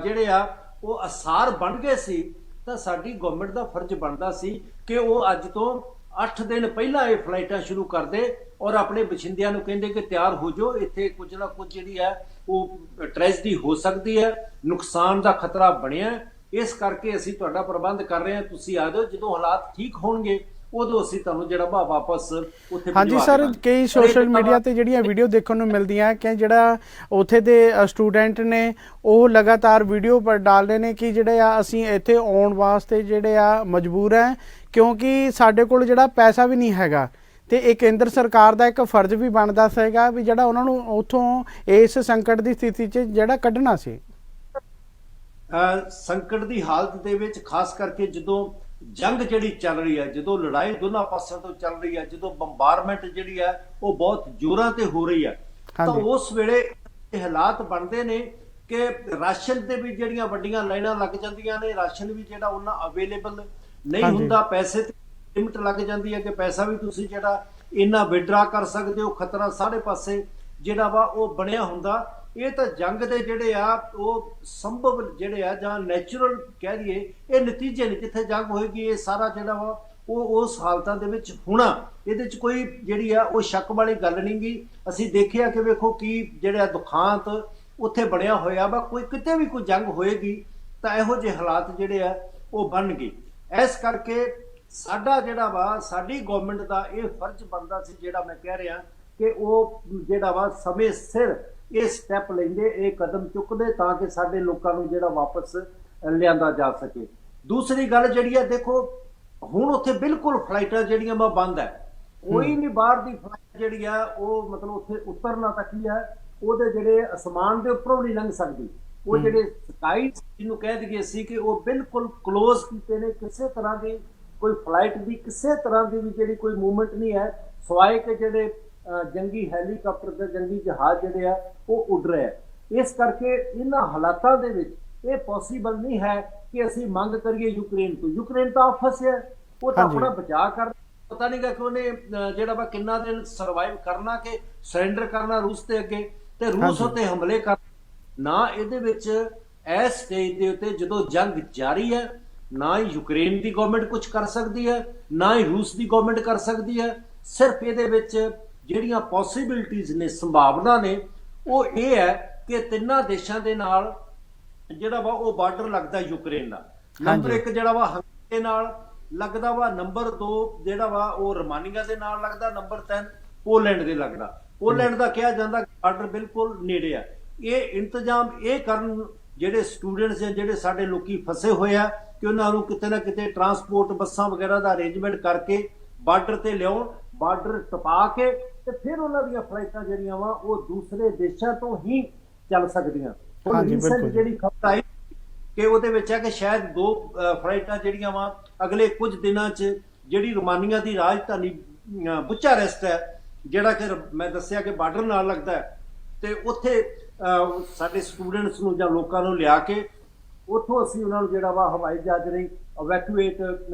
ਜਿਹੜੇ ਆ ਉਹ ਅਸਾਰ ਬਣ ਗਏ ਸੀ ਤਾਂ ਸਾਡੀ ਗਵਰਨਮੈਂਟ ਦਾ ਫਰਜ਼ ਬਣਦਾ ਸੀ ਕਿ ਉਹ ਅੱਜ ਤੋਂ 8 ਦਿਨ ਪਹਿਲਾਂ ਇਹ ਫਲਾਈਟਾਂ ਸ਼ੁਰੂ ਕਰ ਦੇ ਔਰ ਆਪਣੇ ਬਸ਼ਿੰਦਿਆਂ ਨੂੰ ਕਹਿੰਦੇ ਕਿ ਤਿਆਰ ਹੋ ਜਾਓ, ਇੱਥੇ ਕੁਝ ਨਾ ਕੁਝ ਜਿਹੜੀ ਹੈ ਉਹ ਟ੍ਰੈਜਡੀ ਹੋ ਸਕਦੀ ਹੈ, ਨੁਕਸਾਨ ਦਾ ਖਤਰਾ ਬਣਿਆ, ਇਸ ਕਰਕੇ ਅਸੀਂ ਤੁਹਾਡਾ ਪ੍ਰਬੰਧ ਕਰ ਰਹੇ ਹਾਂ, ਤੁਸੀਂ ਆ ਜਾਓ, ਜਦੋਂ ਹਾਲਾਤ ਠੀਕ ਹੋਣਗੇ ਉਦੋਂ ਅਸੀਂ ਤੁਹਾਨੂੰ ਜਿਹੜਾ ਵਾਪਸ ਉੱਥੇ। ਹਾਂਜੀ ਸਰ, ਕਈ ਸੋਸ਼ਲ ਮੀਡੀਆ ਤੇ ਜਿਹੜੀਆਂ ਵੀਡੀਓ ਦੇਖਣ ਨੂੰ ਮਿਲਦੀਆਂ ਕਿ ਜਿਹੜਾ ਉੱਥੇ ਦੇ ਸਟੂਡੈਂਟ ਨੇ ਉਹ ਲਗਾਤਾਰ ਵੀਡੀਓ ਪਰ ਡਾਲ ਰਹੇ ਨੇ ਕਿ ਜਿਹੜੇ ਆ ਅਸੀਂ ਇੱਥੇ ਆਉਣ ਵਾਸਤੇ ਜਿਹੜੇ ਆ ਮਜਬੂਰ ਹੈ ਕਿਉਂਕਿ ਸਾਡੇ ਕੋਲ ਜਿਹੜਾ ਪੈਸਾ ਵੀ ਨਹੀਂ ਹੈਗਾ, ਤੇ ਇਹ ਕੇਂਦਰ ਸਰਕਾਰ ਦਾ ਇੱਕ ਫਰਜ਼ ਵੀ ਬਣਦਾ ਸੀਗਾ ਵੀ ਜਿਹੜਾ ਉਹਨਾਂ ਨੂੰ ਉੱਥੋਂ ਇਸ ਸੰਕਟ ਦੀ ਸਥਿਤੀ 'ਚ ਜਿਹੜਾ ਕੱਢਣਾ ਸੀ। ਸੰਕਟ ਦੀ ਹਾਲਤ ਦੇ ਵਿੱਚ ਖਾਸ ਕਰਕੇ ਜਦੋਂ ਜੰਗ ਜਿਹੜੀ ਚੱਲ ਰਹੀ ਹੈ, ਜਦੋਂ ਲੜਾਈ ਦੋਨਾਂ ਪਾਸਿਆਂ ਤੋਂ ਚੱਲ ਰਹੀ ਹੈ, ਜਦੋਂ ਬੰਬਾਰਮੈਂਟ ਜਿਹੜੀ ਹੈ ਉਹ ਬਹੁਤ ਜ਼ੋਰਾਂ ਤੇ ਹੋ ਰਹੀ ਹੈ, ਤਾਂ ਉਸ ਵੇਲੇ ਇਹ ਹਾਲਾਤ ਬਣਦੇ ਨੇ ਕਿ ਰਾਸ਼ਨ ਤੇ ਵੀ ਜਿਹੜੀਆਂ ਵੱਡੀਆਂ ਲਾਈਨਾਂ ਲੱਗ ਜਾਂਦੀਆਂ ਨੇ, ਰਾਸ਼ਨ ਵੀ ਜਿਹੜਾ ਉਹਨਾਂ ਅਵੇਲੇਬਲ ਨਹੀਂ ਹੁੰਦਾ, ਪੈਸੇ ਤੇ ਲਿਮਟ ਲੱਗ ਜਾਂਦੀ ਹੈ ਕਿ ਪੈਸਾ ਵੀ ਤੁਸੀਂ ਜਿਹੜਾ ਇੰਨਾ ਵਿਡਰਾ ਕਰ ਸਕਦੇ ਹੋ, ਖਤਰਾ ਸਾਰੇ ਪਾਸੇ ਜਿਹੜਾ ਵਾ ਉਹ ਬਣਿਆ ਹੁੰਦਾ। ਇਹ ਤਾਂ ਜੰਗ ਦੇ ਜਿਹੜੇ ਆ ਉਹ ਸੰਭਵ ਜਿਹੜੇ ਆ ਜਾਂ ਨੈਚੁਰਲ ਕਹਿ ਦਈਏ ਇਹ ਨਤੀਜੇ ਨੇ, ਜਿੱਥੇ ਜੰਗ ਹੋਏਗੀ ਇਹ ਸਾਰਾ ਜਿਹੜਾ ਵਾ ਉਹ ਉਸ ਹਾਲਤਾਂ ਦੇ ਵਿੱਚ ਹੋਣਾ, ਇਹਦੇ ਚ ਕੋਈ ਜਿਹੜੀ ਆ ਉਹ ਸ਼ੱਕ ਵਾਲੀ ਗੱਲ ਨਹੀਂ ਗੀ। ਅਸੀਂ ਦੇਖਿਆ ਕਿ ਵੇਖੋ ਕੀ ਜਿਹੜਾ ਦੁਖਾਂਤ ਉੱਥੇ ਬਣਿਆ ਹੋਇਆ ਵਾ, ਕੋਈ ਕਿਤੇ ਵੀ ਕੋਈ ਜੰਗ ਹੋਏਗੀ ਤਾਂ ਇਹੋ ਜਿਹੇ ਹਾਲਾਤ ਜਿਹੜੇ ਆ ਉਹ ਬਣਨਗੇ। ਇਸ ਕਰਕੇ ਸਾਡਾ ਜਿਹੜਾ ਵਾ ਸਾਡੀ ਗਵਰਨਮੈਂਟ ਦਾ ਇਹ ਫਰਜ਼ ਬਣਦਾ ਸੀ, ਜਿਹੜਾ ਮੈਂ ਕਹਿ ਰਿਹਾ ਕਿ ਉਹ ਜਿਹੜਾ ਵਾ ਸਮੇਂ ਸਿਰ ਇਹ ਸਟੈਪ ਲੈਂਦੇ, ਇਹ ਕਦਮ ਚੁੱਕਦੇ ਤਾਂ ਕਿ ਸਾਡੇ ਲੋਕਾਂ ਨੂੰ ਜਿਹੜਾ ਵਾਪਸ ਲਿਆਂਦਾ ਜਾ ਸਕੇ। ਦੂਸਰੀ ਗੱਲ ਜਿਹੜੀ ਹੈ, ਦੇਖੋ ਹੁਣ ਉੱਥੇ ਬਿਲਕੁਲ ਫਲਾਈਟਾਂ ਜਿਹੜੀਆਂ ਵਾ ਬੰਦ ਹੈ, ਕੋਈ ਵੀ ਬਾਹਰ ਦੀ ਫਲਾਈਟ ਜਿਹੜੀ ਆ ਉਹ ਮਤਲਬ ਉੱਥੇ ਉਤਰਨਾ ਤੱਕ ਹੀ ਹੈ, ਉਹਦੇ ਜਿਹੜੇ ਅਸਮਾਨ ਦੇ ਉੱਪਰੋਂ ਨਹੀਂ ਲੰਘ ਸਕਦੀ। ਉਹ ਜਿਹੜੇ ਸਕਾਈ ਜਿਹਨੂੰ ਕਹਿ ਦਈਏ ਸੀ ਕਿ ਉਹ ਬਿਲਕੁਲ ਕਲੋਜ਼ ਕੀਤੇ ਨੇ, ਕਿਸੇ ਤਰ੍ਹਾਂ ਦੀ ਕੋਈ ਫਲਾਈਟ ਦੀ ਕਿਸੇ ਤਰ੍ਹਾਂ ਦੀ ਵੀ ਜਿਹੜੀ ਕੋਈ ਮੂਵਮੈਂਟ ਨਹੀਂ ਹੈ, ਸਵਾਏ ਕਿ ਜਿਹੜੇ ਜੰਗੀ ਹੈਲੀਕਾਪਟਰ ਤੇ ਜੰਗੀ ਜਹਾਜ਼ ਜਿਹੜੇ ਆ ਉਹ ਉੱਡ ਰਹੇ ਆ। ਇਸ ਕਰਕੇ ਇਹਨਾਂ ਹਾਲਾਤਾਂ ਦੇ ਵਿੱਚ ਇਹ ਪੋਸੀਬਲ ਨਹੀਂ ਹੈ ਕਿ ਅਸੀਂ ਮੰਗ ਕਰੀਏ ਯੂਕਰੇਨ ਤੋਂ। ਯੂਕਰੇਨ ਤਾਂ ਫਸਿਆ, ਉਹ ਤਾਂ ਆਪਣਾ ਬਚਾਅ ਕਰ, ਪਤਾ ਨਹੀਂ ਕਿ ਉਹਨੇ ਜਿਹੜਾ ਵਾ ਕਿੰਨਾ ਦਿਨ ਸਰਵਾਈਵ ਕਰਨਾ ਕਿ ਸਰੈਂਡਰ ਕਰਨਾ ਰੂਸ ਦੇ ਅੱਗੇ, ਤੇ ਰੂਸ ਉੱਤੇ ਹਮਲੇ ਕਰ ਨਾ। ਇਹਦੇ ਵਿੱਚ ਇਸ ਸਟੇਜ ਦੇ ਉੱਤੇ ਜਦੋਂ ਜੰਗ ਜਾਰੀ ਹੈ, ਨਾ ਹੀ ਯੂਕਰੇਨ ਦੀ ਗਵਰਨਮੈਂਟ ਕੁਝ ਕਰ ਸਕਦੀ ਹੈ, ਨਾ ਹੀ ਰੂਸ ਦੀ ਗਵਰਨਮੈਂਟ ਕਰ ਸਕਦੀ ਹੈ। ਸਿਰਫ ਇਹਦੇ ਵਿੱਚ ਜਿਹੜੀਆਂ ਪੋਸੀਬਿਲਿਟੀਜ਼ ਨੇ, ਸੰਭਾਵਨਾ ਨੇ, ਉਹ ਇਹ ਹੈ ਕਿ ਤਿੰਨਾਂ ਦੇਸ਼ਾਂ ਦੇ ਨਾਲ ਜਿਹੜਾ ਵਾ ਉਹ ਬਾਰਡਰ ਲੱਗਦਾ ਯੂਕਰੇਨ ਦਾ। ਨੰਬਰ 1 ਜਿਹੜਾ ਵਾ ਹੰਗਰੀ ਦੇ ਨਾਲ ਲੱਗਦਾ ਵਾ, ਨੰਬਰ 2 ਜਿਹੜਾ ਵਾ ਉਹ ਰੋਮਾਨੀਆ ਦੇ ਨਾਲ ਲੱਗਦਾ, ਨੰਬਰ 3 ਪੋਲੈਂਡ ਦੇ ਲੱਗਦਾ। ਪੋਲੈਂਡ ਦਾ ਕਿਹਾ ਜਾਂਦਾ ਬਾਰਡਰ ਬਿਲਕੁਲ ਨੇੜੇ ਆ। ਇਹ ਇੰਤਜ਼ਾਮ ਇਹ ਕਰਨ ਜਿਹੜੇ ਸਟੂਡੈਂਟਸ ਜਾਂ ਜਿਹੜੇ ਸਾਡੇ ਲੋਕੀ ਫਸੇ ਹੋਏ ਆ ਕਿ ਉਹਨਾਂ ਨੂੰ ਕਿਤੇ ਨਾ ਕਿਤੇ ਟਰਾਂਸਪੋਰਟ ਬੱਸਾਂ ਵਗੈਰਾ ਦਾ ਅਰੇਂਜਮੈਂਟ ਕਰਕੇ ਬਾਰਡਰ ਤੇ ਲਿਆਉਣ, ਬਾਰਡਰ ਟਪਾ ਕੇ ਤੇ ਫਿਰ ਉਹਨਾਂ ਦੀਆਂ ਫਲਾਈਟਾਂ ਜਿਹੜੀਆਂ ਵਾ ਉਹ ਦੂਸਰੇ ਦੇਸ਼ਾਂ ਤੋਂ ਹੀ ਚੱਲ ਸਕਦੀਆਂ। ਹੁਣ ਰੀਸੈਂਟ ਜਿਹੜੀ ਖਬਰ ਆਈ ਕਿ ਉਹਦੇ ਵਿੱਚ ਹੈ ਕਿ ਸ਼ਾਇਦ 2 ਫਲਾਈਟਾਂ ਜਿਹੜੀਆਂ ਵਾ ਅਗਲੇ ਕੁਝ ਦਿਨਾਂ 'ਚ ਜਿਹੜੀ ਰੋਮਾਨੀਆ ਦੀ ਰਾਜਧਾਨੀ ਬੁਚਾਰੈਸਟ ਹੈ, ਜਿਹੜਾ ਕਿ ਮੈਂ ਦੱਸਿਆ ਕਿ ਬਾਰਡਰ ਨਾਲ ਲੱਗਦਾ ਹੈ, ਤੇ ਉੱਥੇ ਸਾਡੇ ਸਟੂਡੈਂਟਸ ਨੂੰ ਜਾਂ ਲੋਕਾਂ ਨੂੰ ਲਿਆ ਕੇ ਉੱਥੋਂ ਅਸੀਂ ਉਹਨਾਂ ਨੂੰ ਜਿਹੜਾ ਵਾ ਹਵਾਈ ਜਹਾਜ਼ ਰਾਹੀਂ ਇਵੈਕੂਏਟ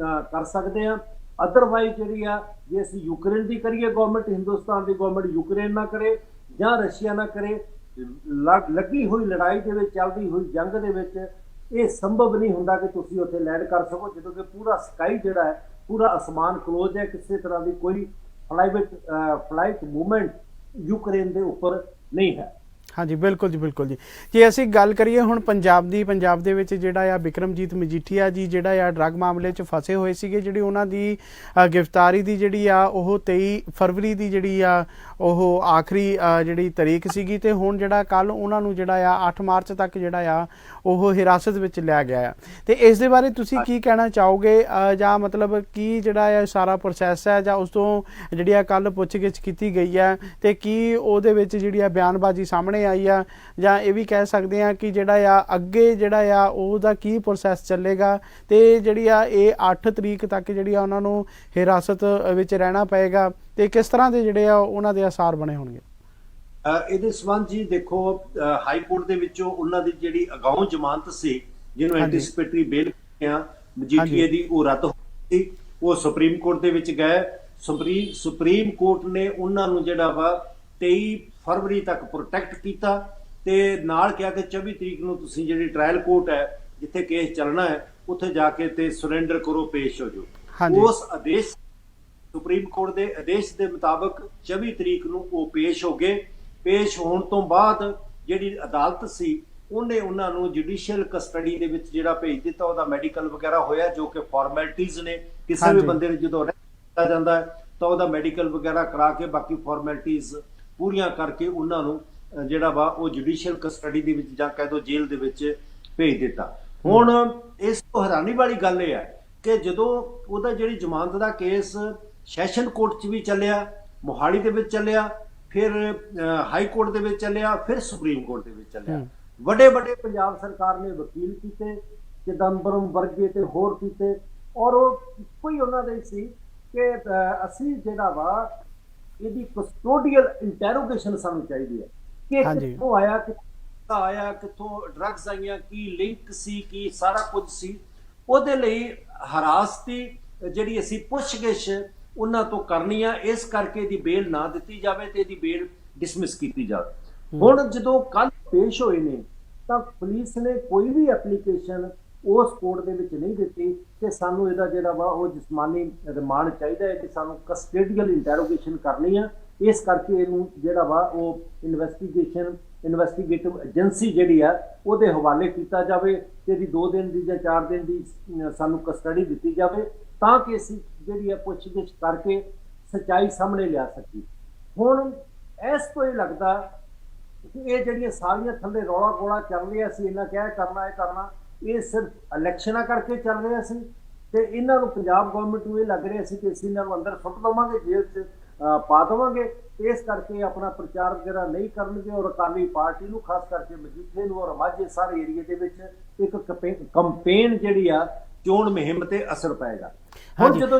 ਕਰ ਸਕਦੇ ਹਾਂ। ਅਦਰਵਾਈਜ਼ ਜਿਹੜੀ ਆ ਜੇ ਅਸੀਂ ਯੂਕਰੇਨ ਦੀ ਕਰੀਏ ਗਵਰਨਮੈਂਟ, ਹਿੰਦੁਸਤਾਨ ਦੀ ਗਵਰਨਮੈਂਟ ਯੂਕਰੇਨ ਨਾ ਕਰੇ ਜਾਂ ਰਸ਼ੀਆ ਨਾ ਕਰੇ, ਲੱਗੀ ਹੋਈ ਲੜਾਈ ਦੇ ਵਿੱਚ, ਚੱਲਦੀ ਹੋਈ ਜੰਗ ਦੇ ਵਿੱਚ ਇਹ ਸੰਭਵ ਨਹੀਂ ਹੁੰਦਾ ਕਿ ਤੁਸੀਂ ਉੱਥੇ ਲੈਂਡ ਕਰ ਸਕੋ, ਜਦੋਂ ਕਿ ਪੂਰਾ ਸਕਾਈ ਜਿਹੜਾ ਹੈ, ਪੂਰਾ ਅਸਮਾਨ ਕਲੋਜ਼ ਹੈ, ਕਿਸੇ ਤਰ੍ਹਾਂ ਦੀ ਕੋਈ ਫਲਾਈਟ ਮੂਵਮੈਂਟ ਯੂਕਰੇਨ ਦੇ ਉੱਪਰ ਨਹੀਂ ਹੈ। ਹਾਂਜੀ ਬਿਲਕੁਲ ਜੀ, ਬਿਲਕੁਲ ਜੀ। ਜੇ ਅਸੀਂ ਗੱਲ ਕਰੀਏ ਹੁਣ ਪੰਜਾਬ ਦੀ, ਪੰਜਾਬ ਦੇ ਵਿੱਚ ਜਿਹੜਾ ਆ ਬਿਕਰਮਜੀਤ ਮਜੀਠੀਆ ਜੀ ਜਿਹੜਾ ਆ ਡਰੱਗ ਮਾਮਲੇ 'ਚ ਫਸੇ ਹੋਏ ਸੀਗੇ, ਜਿਹੜੀ ਉਹਨਾਂ ਦੀ ਗ੍ਰਿਫਤਾਰੀ ਦੀ ਜਿਹੜੀ ਆ ਉਹ 23 ਫਰਵਰੀ ਦੀ ਜਿਹੜੀ ਆ ਉਹ ਆਖਰੀ ਜਿਹੜੀ ਤਾਰੀਖ ਸੀਗੀ, ਤੇ ਹੁਣ ਜਿਹੜਾ ਕੱਲ ਉਹਨਾਂ ਨੂੰ ਜਿਹੜਾ ਆ 8 ਮਾਰਚ ਤੱਕ ਜਿਹੜਾ ਆ ਉਹ ਹਿਰਾਸਤ ਵਿੱਚ ਲਿਆ ਗਿਆ ਆ। ਤੇ ਇਸ ਦੇ ਬਾਰੇ ਤੁਸੀਂ ਕੀ ਕਹਿਣਾ ਚਾਹੋਗੇ, ਜਾਂ ਮਤਲਬ ਕੀ ਜਿਹੜਾ ਆ ਸਾਰਾ ਪ੍ਰੋਸੈਸ ਹੈ, ਜਾਂ ਉਸ ਤੋਂ ਜਿਹੜੀ ਆ ਕੱਲ ਪੁੱਛਗਿੱਛ ਕੀਤੀ ਗਈ ਹੈ ਤੇ ਕੀ ਉਹਦੇ ਵਿੱਚ ਜਿਹੜੀ ਆ ਬਿਆਨਬਾਜ਼ੀ ਸਾਹਮਣੇ ਆਈ ਆ, ਜਾਂ ਇਹ ਵੀ ਕਹਿ ਸਕਦੇ ਆ ਕਿ ਜਿਹੜਾ ਆ ਅੱਗੇ ਜਿਹੜਾ ਆ ਉਹਦਾ ਕੀ ਪ੍ਰੋਸੈਸ ਚੱਲੇਗਾ, ਤੇ ਜਿਹੜੀ ਆ ਇਹ 8 ਤਰੀਕ ਤੱਕ ਜਿਹੜੀ ਆ ਉਹਨਾਂ ਨੂੰ ਹਿਰਾਸਤ ਵਿੱਚ ਰਹਿਣਾ ਪਏਗਾ, ਤੇ ਕਿਸ ਤਰ੍ਹਾਂ ਦੇ ਜਿਹੜੇ ਆ ਉਹਨਾਂ ਦੇ ਆਸਾਰ ਬਣੇ ਹੋਣਗੇ? ਇਹਦੇ ਸੰਬੰਧ ਜੀ ਦੇਖੋ, ਹਾਈ ਕੋਰਟ ਦੇ ਵਿੱਚੋਂ ਉਹਨਾਂ ਦੀ ਜਿਹੜੀ ਅਗਾਊਂ ਜ਼ਮਾਨਤ ਸੀ, ਜਿਹਨੂੰ ਐਂਟੀਸਿਪੇਟਰੀ ਬੇਲ ਮਜੀਠੀਏ ਦੀ, ਉਹ ਰੱਦ ਹੋ ਗਈ। ਉਹ ਸੁਪਰੀਮ ਕੋਰਟ ਦੇ ਵਿੱਚ ਗਏ। ਸੁਪਰੀਮ ਕੋਰਟ ਨੇ ਉਹਨਾਂ ਨੂੰ ਜਿਹੜਾ ਵਾ 23 ਫਰਵਰੀ ਤੱਕ ਪ੍ਰੋਟੈਕਟ ਕੀਤਾ, ਤੇ ਨਾਲ ਕਿਹਾ ਕਿ 24 ਤਰੀਕ ਨੂੰ ਤੁਸੀਂ ਜਿਹੜੀ ਟ੍ਰਾਇਲ ਕੋਰਟ ਹੈ ਜਿੱਥੇ ਕੇਸ ਚੱਲਣਾ ਹੈ ਉੱਥੇ ਜਾ ਕੇ ਤੇ ਸਰੈਂਡਰ ਕਰੋ, ਪੇਸ਼ ਹੋ ਜਾਓ। ਉਸ ਆਦੇਸ਼, ਸੁਪਰੀਮ ਕੋਰਟ ਦੇ ਆਦੇਸ਼ ਦੇ ਮੁਤਾਬਕ 24 ਤਰੀਕ ਨੂੰ ਉਹ ਪੇਸ਼ ਹੋ ਗਏ। ਪੇਸ਼ ਹੋਣ ਤੋਂ ਬਾਅਦ ਜਿਹੜੀ ਅਦਾਲਤ ਸੀ ਉਹਨੇ ਉਹਨਾਂ ਨੂੰ ਜੁਡੀਸ਼ੀਅਲ ਕਸਟਡੀ ਦੇ ਵਿੱਚ ਜਿਹੜਾ ਭੇਜ ਦਿੱਤਾ। ਉਹਦਾ ਮੈਡੀਕਲ ਵਗੈਰਾ ਹੋਇਆ, ਜੋ ਕਿ ਫਾਰਮੈਲਿਟੀਜ਼ ਨੇ। ਕਿਸੇ ਵੀ ਬੰਦੇ ਨੂੰ ਜਦੋਂ ਅਰੈਸਟ ਕੀਤਾ ਜਾਂਦਾ ਹੈ ਤਾਂ ਉਹਦਾ ਮੈਡੀਕਲ ਵਗੈਰਾ ਕਰਾ ਕੇ ਬਾਕੀ ਫਾਰਮੈਲਿਟੀਜ਼ ਪੂਰੀਆਂ ਕਰਕੇ ਉਹਨਾਂ ਨੂੰ ਜਿਹੜਾ ਵਾ ਉਹ ਜੁਡੀਸ਼ੀਅਲ ਕਸਟਡੀ ਦੇ ਵਿੱਚ ਜਾਂ ਕਹਿ ਦੋ ਜੇਲ੍ਹ ਦੇ ਵਿੱਚ ਭੇਜ ਦਿੱਤਾ। ਹੁਣ ਇਸ ਤੋਂ ਹੈਰਾਨੀ ਵਾਲੀ ਗੱਲ ਇਹ ਹੈ ਕਿ ਜਦੋਂ ਉਹਦਾ ਜਿਹੜੀ ਜ਼ਮਾਨਤ ਦਾ ਕੇਸ ਸੈਸ਼ਨ ਕੋਰਟ 'ਚ ਵੀ ਚੱਲਿਆ, ਮੋਹਾਲੀ ਦੇ ਵਿੱਚ ਚੱਲਿਆ, ਫਿਰ ਹਾਈ ਕੋਰਟ ਦੇ ਵਿੱਚ ਚੱਲਿਆ, ਫਿਰ ਸੁਪਰੀਮ ਕੋਰਟ ਦੇ ਵਿੱਚ ਚੱਲਿਆ, ਵੱਡੇ ਵੱਡੇ ਪੰਜਾਬ ਸਰਕਾਰ ਨੇ ਵਕੀਲ ਕੀਤੇ, ਚਿਦੰਬਰਮ ਵਰਗੇ ਤੇ ਹੋਰ ਕੀਤੇ, ਔਰ ਉਹ ਇੱਕੋ ਹੀ ਉਹਨਾਂ ਦੇ ਸੀ ਕਿ ਅਸੀਂ ਜਿਹੜਾ ਵਾ ਇਹਦੀ ਕਸਟੋਡੀਅਲ ਇੰਟਰੋਗੇਸ਼ਨ ਸਾਨੂੰ ਚਾਹੀਦੀ ਹੈ ਕਿ ਕਿੱਥੋਂ ਆਇਆ, ਕਿੱਥੋਂ ਆਇਆ, ਕਿੱਥੋਂ ਡਰੱਗਸ ਆਈਆਂ, ਕੀ ਲਿੰਕ ਸੀ, ਕੀ ਸਾਰਾ ਕੁਝ ਸੀ। ਉਹਦੇ ਲਈ ਹਰਾਸਤੀ ਜਿਹੜੀ ਅਸੀਂ ਪੁੱਛਗਿੱਛ ਉਹਨਾਂ ਤੋਂ ਕਰਨੀ ਆ, ਇਸ ਕਰਕੇ ਇਹਦੀ ਬੇਲ ਨਾ ਦਿੱਤੀ ਜਾਵੇ ਤੇ ਇਹਦੀ ਬੇਲ ਡਿਸਮਿਸ ਕੀਤੀ ਜਾਵੇ। ਹੁਣ ਜਦੋਂ ਕੱਲ ਪੇਸ਼ ਹੋਏ ਨੇ ਤਾਂ ਪੁਲਿਸ ਨੇ ਕੋਈ ਵੀ ਐਪਲੀਕੇਸ਼ਨ ਉਸ ਕੋਰਟ ਦੇ ਵਿੱਚ ਨਹੀਂ ਦਿੱਤੀ ਕਿ ਸਾਨੂੰ ਇਹਦਾ ਜਿਹੜਾ ਵਾ ਉਹ ਜਿਸਮਾਨੀ ਰਿਮਾਂਡ ਚਾਹੀਦਾ ਹੈ, ਕਿ ਸਾਨੂੰ ਕਸਟੋਡੀਅਲ ਇੰਟਰੋਗੇਸ਼ਨ ਕਰਨੀ ਆ। ਇਸ ਕਰਕੇ ਇਹਨੂੰ ਜਿਹੜਾ ਵਾ ਉਹ ਇਨਵੈਸਟੀਗੇਟਿਵ ਏਜੰਸੀ ਜਿਹੜੀ ਆ ਉਹਦੇ ਹਵਾਲੇ ਕੀਤਾ ਜਾਵੇ, ਤੇ ਇਹਦੀ 2 ਦਿਨ ਦੀ ਜਾਂ 4 ਦਿਨ ਦੀ ਸਾਨੂੰ ਕਸਟਡੀ ਦਿੱਤੀ ਜਾਵੇ, ਤਾਂ ਕਿ ਅਸੀਂ ਜਿਹੜੀ ਆ ਪੁੱਛਗਿੱਛ ਕਰਕੇ ਸੱਚਾਈ ਸਾਹਮਣੇ ਲਿਆ ਸਕੀਏ। ਹੁਣ ਇਸ ਤੋਂ ਇਹ ਲੱਗਦਾ ਕਿ ਇਹ ਜਿਹੜੀਆਂ ਸਾਰੀਆਂ ਥੱਲੇ ਰੌਲਾ ਗੋਲਾ ਚੱਲ ਰਿਹਾ ਸੀ, ਇਹਨਾਂ ਕਿਹਾ ਕਰਨਾ, ਇਹ ਕਰਨਾ, ਇਹ ਸਿਰਫ ਇਲੈਕਸ਼ਨਾਂ ਕਰਕੇ ਚੱਲ ਰਿਹਾ ਸੀ, ਤੇ ਇਹਨਾਂ ਨੂੰ ਪੰਜਾਬ ਗਵਰਨਮੈਂਟ ਨੂੰ ਇਹ ਲੱਗ ਰਿਹਾ ਸੀ ਕਿ ਅਸੀਂ ਇਹਨਾਂ ਨੂੰ ਅੰਦਰ ਸੁੱਟ ਦੇਵਾਂਗੇ, ਜੇਲ੍ਹ 'ਚ ਪਾ ਦੇਵਾਂਗੇ, ਇਸ ਕਰਕੇ ਆਪਣਾ ਪ੍ਰਚਾਰ ਵਗੈਰਾ ਨਹੀਂ ਕਰਨਗੇ। ਔਰ ਅਕਾਲੀ ਪਾਰਟੀ ਨੂੰ, ਖਾਸ ਕਰਕੇ ਮਜੀਠੇ ਨੂੰ ਔਰ ਮਾਝੇ ਸਾਰੇ ਏਰੀਏ ਦੇ ਵਿੱਚ ਇੱਕ ਕੰਪੇਨ ਜਿਹੜੀ ਆ ਚੋਣ ਮੁਹਿੰਮ ਤੇ ਅਸਰ ਪਾਏਗਾ।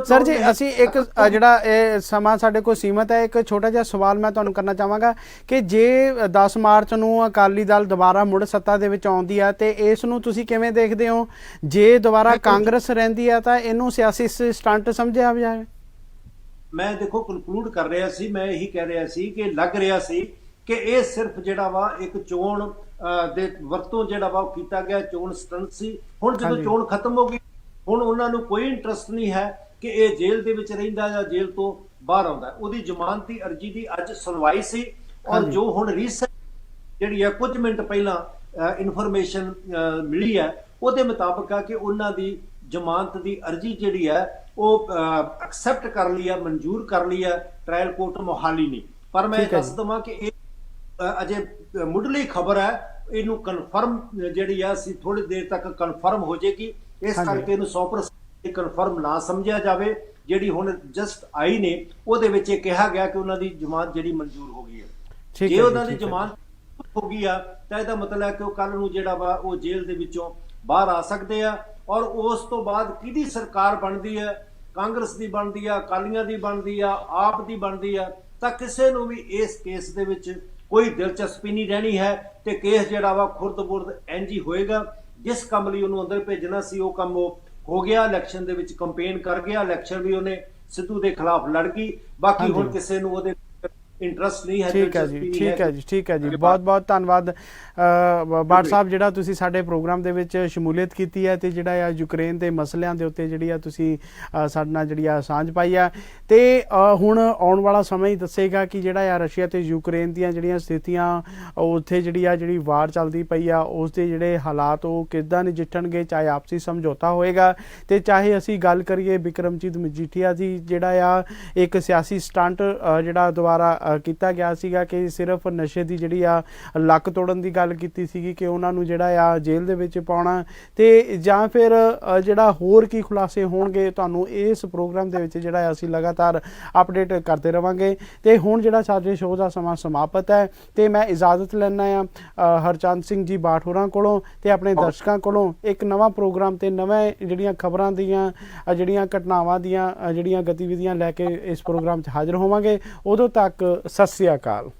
ਸਰ ਜੀ, ਅਸੀਂ ਇੱਕ ਜਿਹੜਾ ਇਹ ਸਮਾਂ ਸਾਡੇ ਕੋਲ ਸੀਮਤ ਹੈ, ਇੱਕ ਛੋਟਾ ਜਿਹਾ ਸਵਾਲ ਮੈਂ ਤੁਹਾਨੂੰ ਕਰਨਾ ਚਾਹਾਂਗਾ ਕਿ ਜੇ 10 ਮਾਰਚ ਨੂੰ ਅਕਾਲੀ ਦਲ ਦੁਬਾਰਾ ਮੁੜ ਸੱਤਾ ਦੇ ਵਿੱਚ ਆਉਂਦੀ ਹੈ ਤੇ ਇਸ ਨੂੰ ਤੁਸੀਂ ਕਿਵੇਂ ਦੇਖਦੇ ਹੋ? ਜੇ ਦੁਬਾਰਾ ਕਾਂਗਰਸ ਰਹਿੰਦੀ ਹੈ ਤਾਂ ਇਹਨੂੰ ਸਿਆਸੀ ਸਟੰਟ ਸਮਝਿਆ ਜਾਵੇ? ਮੈਂ ਦੇਖੋ ਕਨਕਲੂਡ ਕਰ ਰਿਹਾ ਸੀ, ਮੈਂ ਇਹੀ ਕਹਿ ਰਿਹਾ ਸੀ ਕਿ ਲੱਗ ਰਿਹਾ ਸੀ ਕਿ ਇਹ ਸਿਰਫ ਜਿਹੜਾ ਵਾ ਇੱਕ ਚੋਣ ਦੇ ਵਰਤੋਂ ਜਿਹੜਾ ਵਾ ਉਹ ਕੀਤਾ ਗਿਆ, ਚੋਣ ਸਟੰਟ ਸੀ। ਹੁਣ ਜਦੋਂ ਚੋਣ ਖਤਮ ਹੋ ਗਈ, ਹੁਣ ਉਹਨਾਂ ਨੂੰ ਕੋਈ ਇੰਟਰਸਟ ਨਹੀਂ ਹੈ ਕਿ ਇਹ ਜੇਲ੍ਹ ਦੇ ਵਿੱਚ ਰਹਿੰਦਾ ਜਾਂ ਜੇਲ੍ਹ ਤੋਂ ਬਾਹਰ ਆਉਂਦਾ। ਉਹਦੀ ਜ਼ਮਾਨਤ ਦੀ ਅਰਜੀ ਦੀ ਅੱਜ ਸੁਣਵਾਈ ਸੀ, ਔਰ ਜੋ ਹੁਣ ਰੀਸੈਂਟ ਜਿਹੜੀ ਆ ਕੁਝ ਮਿੰਟ ਪਹਿਲਾਂ ਇਨਫੋਰਮੇਸ਼ਨ ਮਿਲੀ ਹੈ ਉਹਦੇ ਮੁਤਾਬਕ ਆ ਕਿ ਉਹਨਾਂ ਦੀ ਜ਼ਮਾਨਤ ਦੀ ਅਰਜੀ ਜਿਹੜੀ ਹੈ ਉਹ ਐਕਸੈਪਟ ਕਰ ਲਈ ਆ, ਮਨਜ਼ੂਰ ਕਰ ਲਈ ਆ ਟ੍ਰਾਇਲ ਕੋਰਟ ਮੋਹਾਲੀ ਨੇ। ਪਰ ਮੈਂ ਦੱਸ ਦਵਾਂ ਕਿ ਇਹ ਅਜੇ ਮੁੱਢਲੀ ਖਬਰ ਹੈ, ਇਹਨੂੰ ਕਨਫਰਮ ਜਿਹੜੀ ਆ ਅਸੀਂ ਥੋੜੀ ਦੇਰ ਤੱਕ ਕਨਫਰਮ ਹੋ ਜਾਏਗੀ, ਇਸ ਕਰਕੇ ਇਹਨੂੰ 100% ਕਨਫਰਮ ਨਾ ਸਮਝਿਆ ਜਾਵੇ। ਜਿਹੜੀ ਹੁਣ ਜਸਟ ਆਈ ਨੇ ਉਹਦੇ ਵਿੱਚ ਇਹ ਕਿਹਾ ਗਿਆ ਕਿ ਉਹਨਾਂ ਦੀ ਜ਼ਮਾਨਤ ਜਿਹੜੀ ਮਨਜ਼ੂਰ ਹੋ ਗਈ ਹੈ। ਜੇ ਉਹਨਾਂ ਦੀ ਜ਼ਮਾਨਤ ਹੋ ਗਈ ਆ ਤਾਂ ਇਹਦਾ ਮਤਲਬ ਹੈ ਕਿ ਉਹ ਕੱਲ ਨੂੰ ਜਿਹੜਾ ਵਾ ਉਹ ਜੇਲ੍ਹ ਦੇ ਵਿੱਚੋਂ ਬਾਹਰ ਆ ਸਕਦੇ ਆ, ਔਰ ਉਸ ਤੋਂ ਬਾਅਦ ਕਿਹਦੀ ਸਰਕਾਰ ਬਣਦੀ ਹੈ, ਕਾਂਗਰਸ ਦੀ ਬਣਦੀ ਆ, ਅਕਾਲੀਆਂ ਦੀ ਬਣਦੀ ਆ, ਆਪ ਦੀ ਬਣਦੀ ਆ, ਤਾਂ ਕਿਸੇ ਨੂੰ ਵੀ ਇਸ ਕੇਸ ਦੇ ਵਿੱਚ ਕੋਈ ਦਿਲਚਸਪੀ ਨਹੀਂ ਰਹਿਣੀ ਹੈ ਤੇ ਕੇਸ ਜਿਹੜਾ ਵਾ ਖੁਰਦ-ਬੁਰਦ ਇੰਝ ਹੀ ਹੋਏਗਾ। ਜਿਸ ਕੰਮ ਲਈ ਉਹਨੂੰ ਅੰਦਰ ਭੇਜਣਾ ਸੀ ਉਹ ਕੰਮ ਉਹ ਹੋ ਗਿਆ। ਇਲੈਕਸ਼ਨ ਦੇ ਵਿੱਚ ਕੰਪੇਨ ਕਰ ਗਿਆ, ਇਲੈਕਸ਼ਨ ਵੀ ਉਹਨੇ ਸਿੱਧੂ ਦੇ ਖਿਲਾਫ ਲੜ ਗਈ। ਬਾਕੀ ਹੁਣ ਕਿਸੇ ਨੂੰ ਉਹਦੇ ਇੰਟਰਸਟ ਨਹੀਂ ਹੈ। ਠੀਕ ਹੈ ਜੀ, ਠੀਕ ਹੈ ਜੀ, ਠੀਕ ਹੈ ਜੀ। ਬਹੁਤ ਬਹੁਤ ਧੰਨਵਾਦ ਬਾਠ ਸਾਹਿਬ, ਜਿਹੜਾ ਤੁਸੀਂ ਸਾਡੇ ਪ੍ਰੋਗਰਾਮ ਦੇ ਵਿੱਚ ਸ਼ਮੂਲੀਅਤ ਕੀਤੀ ਹੈ ਤੇ ਜਿਹੜਾ ਆ ਯੂਕਰੇਨ ਦੇ ਮਸਲਿਆਂ ਦੇ ਉੱਤੇ ਜਿਹੜੀ ਆ ਤੁਸੀਂ ਸਾਡੇ ਨਾਲ ਜਿਹੜੀ ਆ ਸਾਂਝ ਪਾਈ ਆ। ਤੇ ਹੁਣ ਆਉਣ ਵਾਲਾ ਸਮਾਂ ਹੀ ਦੱਸੇਗਾ ਕਿ ਜਿਹੜਾ ਆ ਰਸ਼ੀਆ ਤੇ ਯੂਕਰੇਨ ਦੀਆਂ ਜਿਹੜੀਆਂ ਸਥਿਤੀਆਂ ਉੱਥੇ ਜਿਹੜੀ ਵਾਰ ਚੱਲਦੀ ਪਈ ਆ ਉਸ ਦੇ ਜਿਹੜੇ ਹਾਲਾਤ ਉਹ ਕਿੱਦਾਂ ਨਜਿੱਠਣਗੇ, ਚਾਹੇ ਆਪਸੀ ਸਮਝੌਤਾ ਹੋਏਗਾ ਤੇ ਚਾਹੇ ਅਸੀਂ ਗੱਲ ਕਰੀਏ ਬਿਕਰਮਜੀਤ ਮਜੀਠੀਆ ਦੀ ਜਿਹੜਾ ਆ ਇੱਕ ਸਿਆਸੀ ਸਟੰਟ ਜਿਹੜਾ ਦੁਬਾਰਾ ਕੀਤਾ ਗਿਆ ਸੀਗਾ ਕਿ ਸਿਰਫ ਨਸ਼ੇ ਦੀ ਜਿਹੜੀ ਆ ਲੱਕ ਤੋੜਨ ਦੀ ਗੱਲ ਕੀਤੀ ਸੀਗੀ ਕਿ ਉਹਨਾਂ ਨੂੰ ਜਿਹੜਾ ਆ ਜੇਲ੍ਹ ਦੇ ਵਿੱਚ ਪਾਉਣਾ, ਤੇ ਜਾਂ ਫਿਰ ਜਿਹੜਾ ਹੋਰ ਕੀ ਖੁਲਾਸੇ ਹੋਣਗੇ ਤੁਹਾਨੂੰ ਇਸ ਪ੍ਰੋਗਰਾਮ ਦੇ ਵਿੱਚ ਜਿਹੜਾ ਅਸੀਂ ਲਗਾਤਾਰ ਅਪਡੇਟ ਕਰਦੇ ਰਵਾਂਗੇ। ਤੇ ਹੁਣ ਜਿਹੜਾ ਸਾਡੇ ਸ਼ੋਅ ਦਾ ਸਮਾਂ ਸਮਾਪਤ ਹੈ ਤੇ ਮੈਂ ਇਜਾਜ਼ਤ ਲੈਣਾ ਆ ਹਰਚੰਦ ਸਿੰਘ ਜੀ ਬਾਠ ਹੋਰਾਂ ਕੋਲੋਂ ਤੇ ਆਪਣੇ ਦਰਸ਼ਕਾਂ ਕੋਲੋਂ। ਇੱਕ ਨਵਾਂ ਪ੍ਰੋਗਰਾਮ ਤੇ ਨਵੇਂ ਜਿਹੜੀਆਂ ਖਬਰਾਂ ਦੀਆਂ ਜਿਹੜੀਆਂ ਘਟਨਾਵਾਂ ਦੀਆਂ ਜਿਹੜੀਆਂ ਗਤੀਵਿਧੀਆਂ ਲੈ ਕੇ ਇਸ ਪ੍ਰੋਗਰਾਮ 'ਚ ਹਾਜ਼ਰ ਹੋਵਾਂਗੇ। ਉਦੋਂ ਤੱਕ ਸਤਿ ਸ੍ਰੀ ਅਕਾਲ।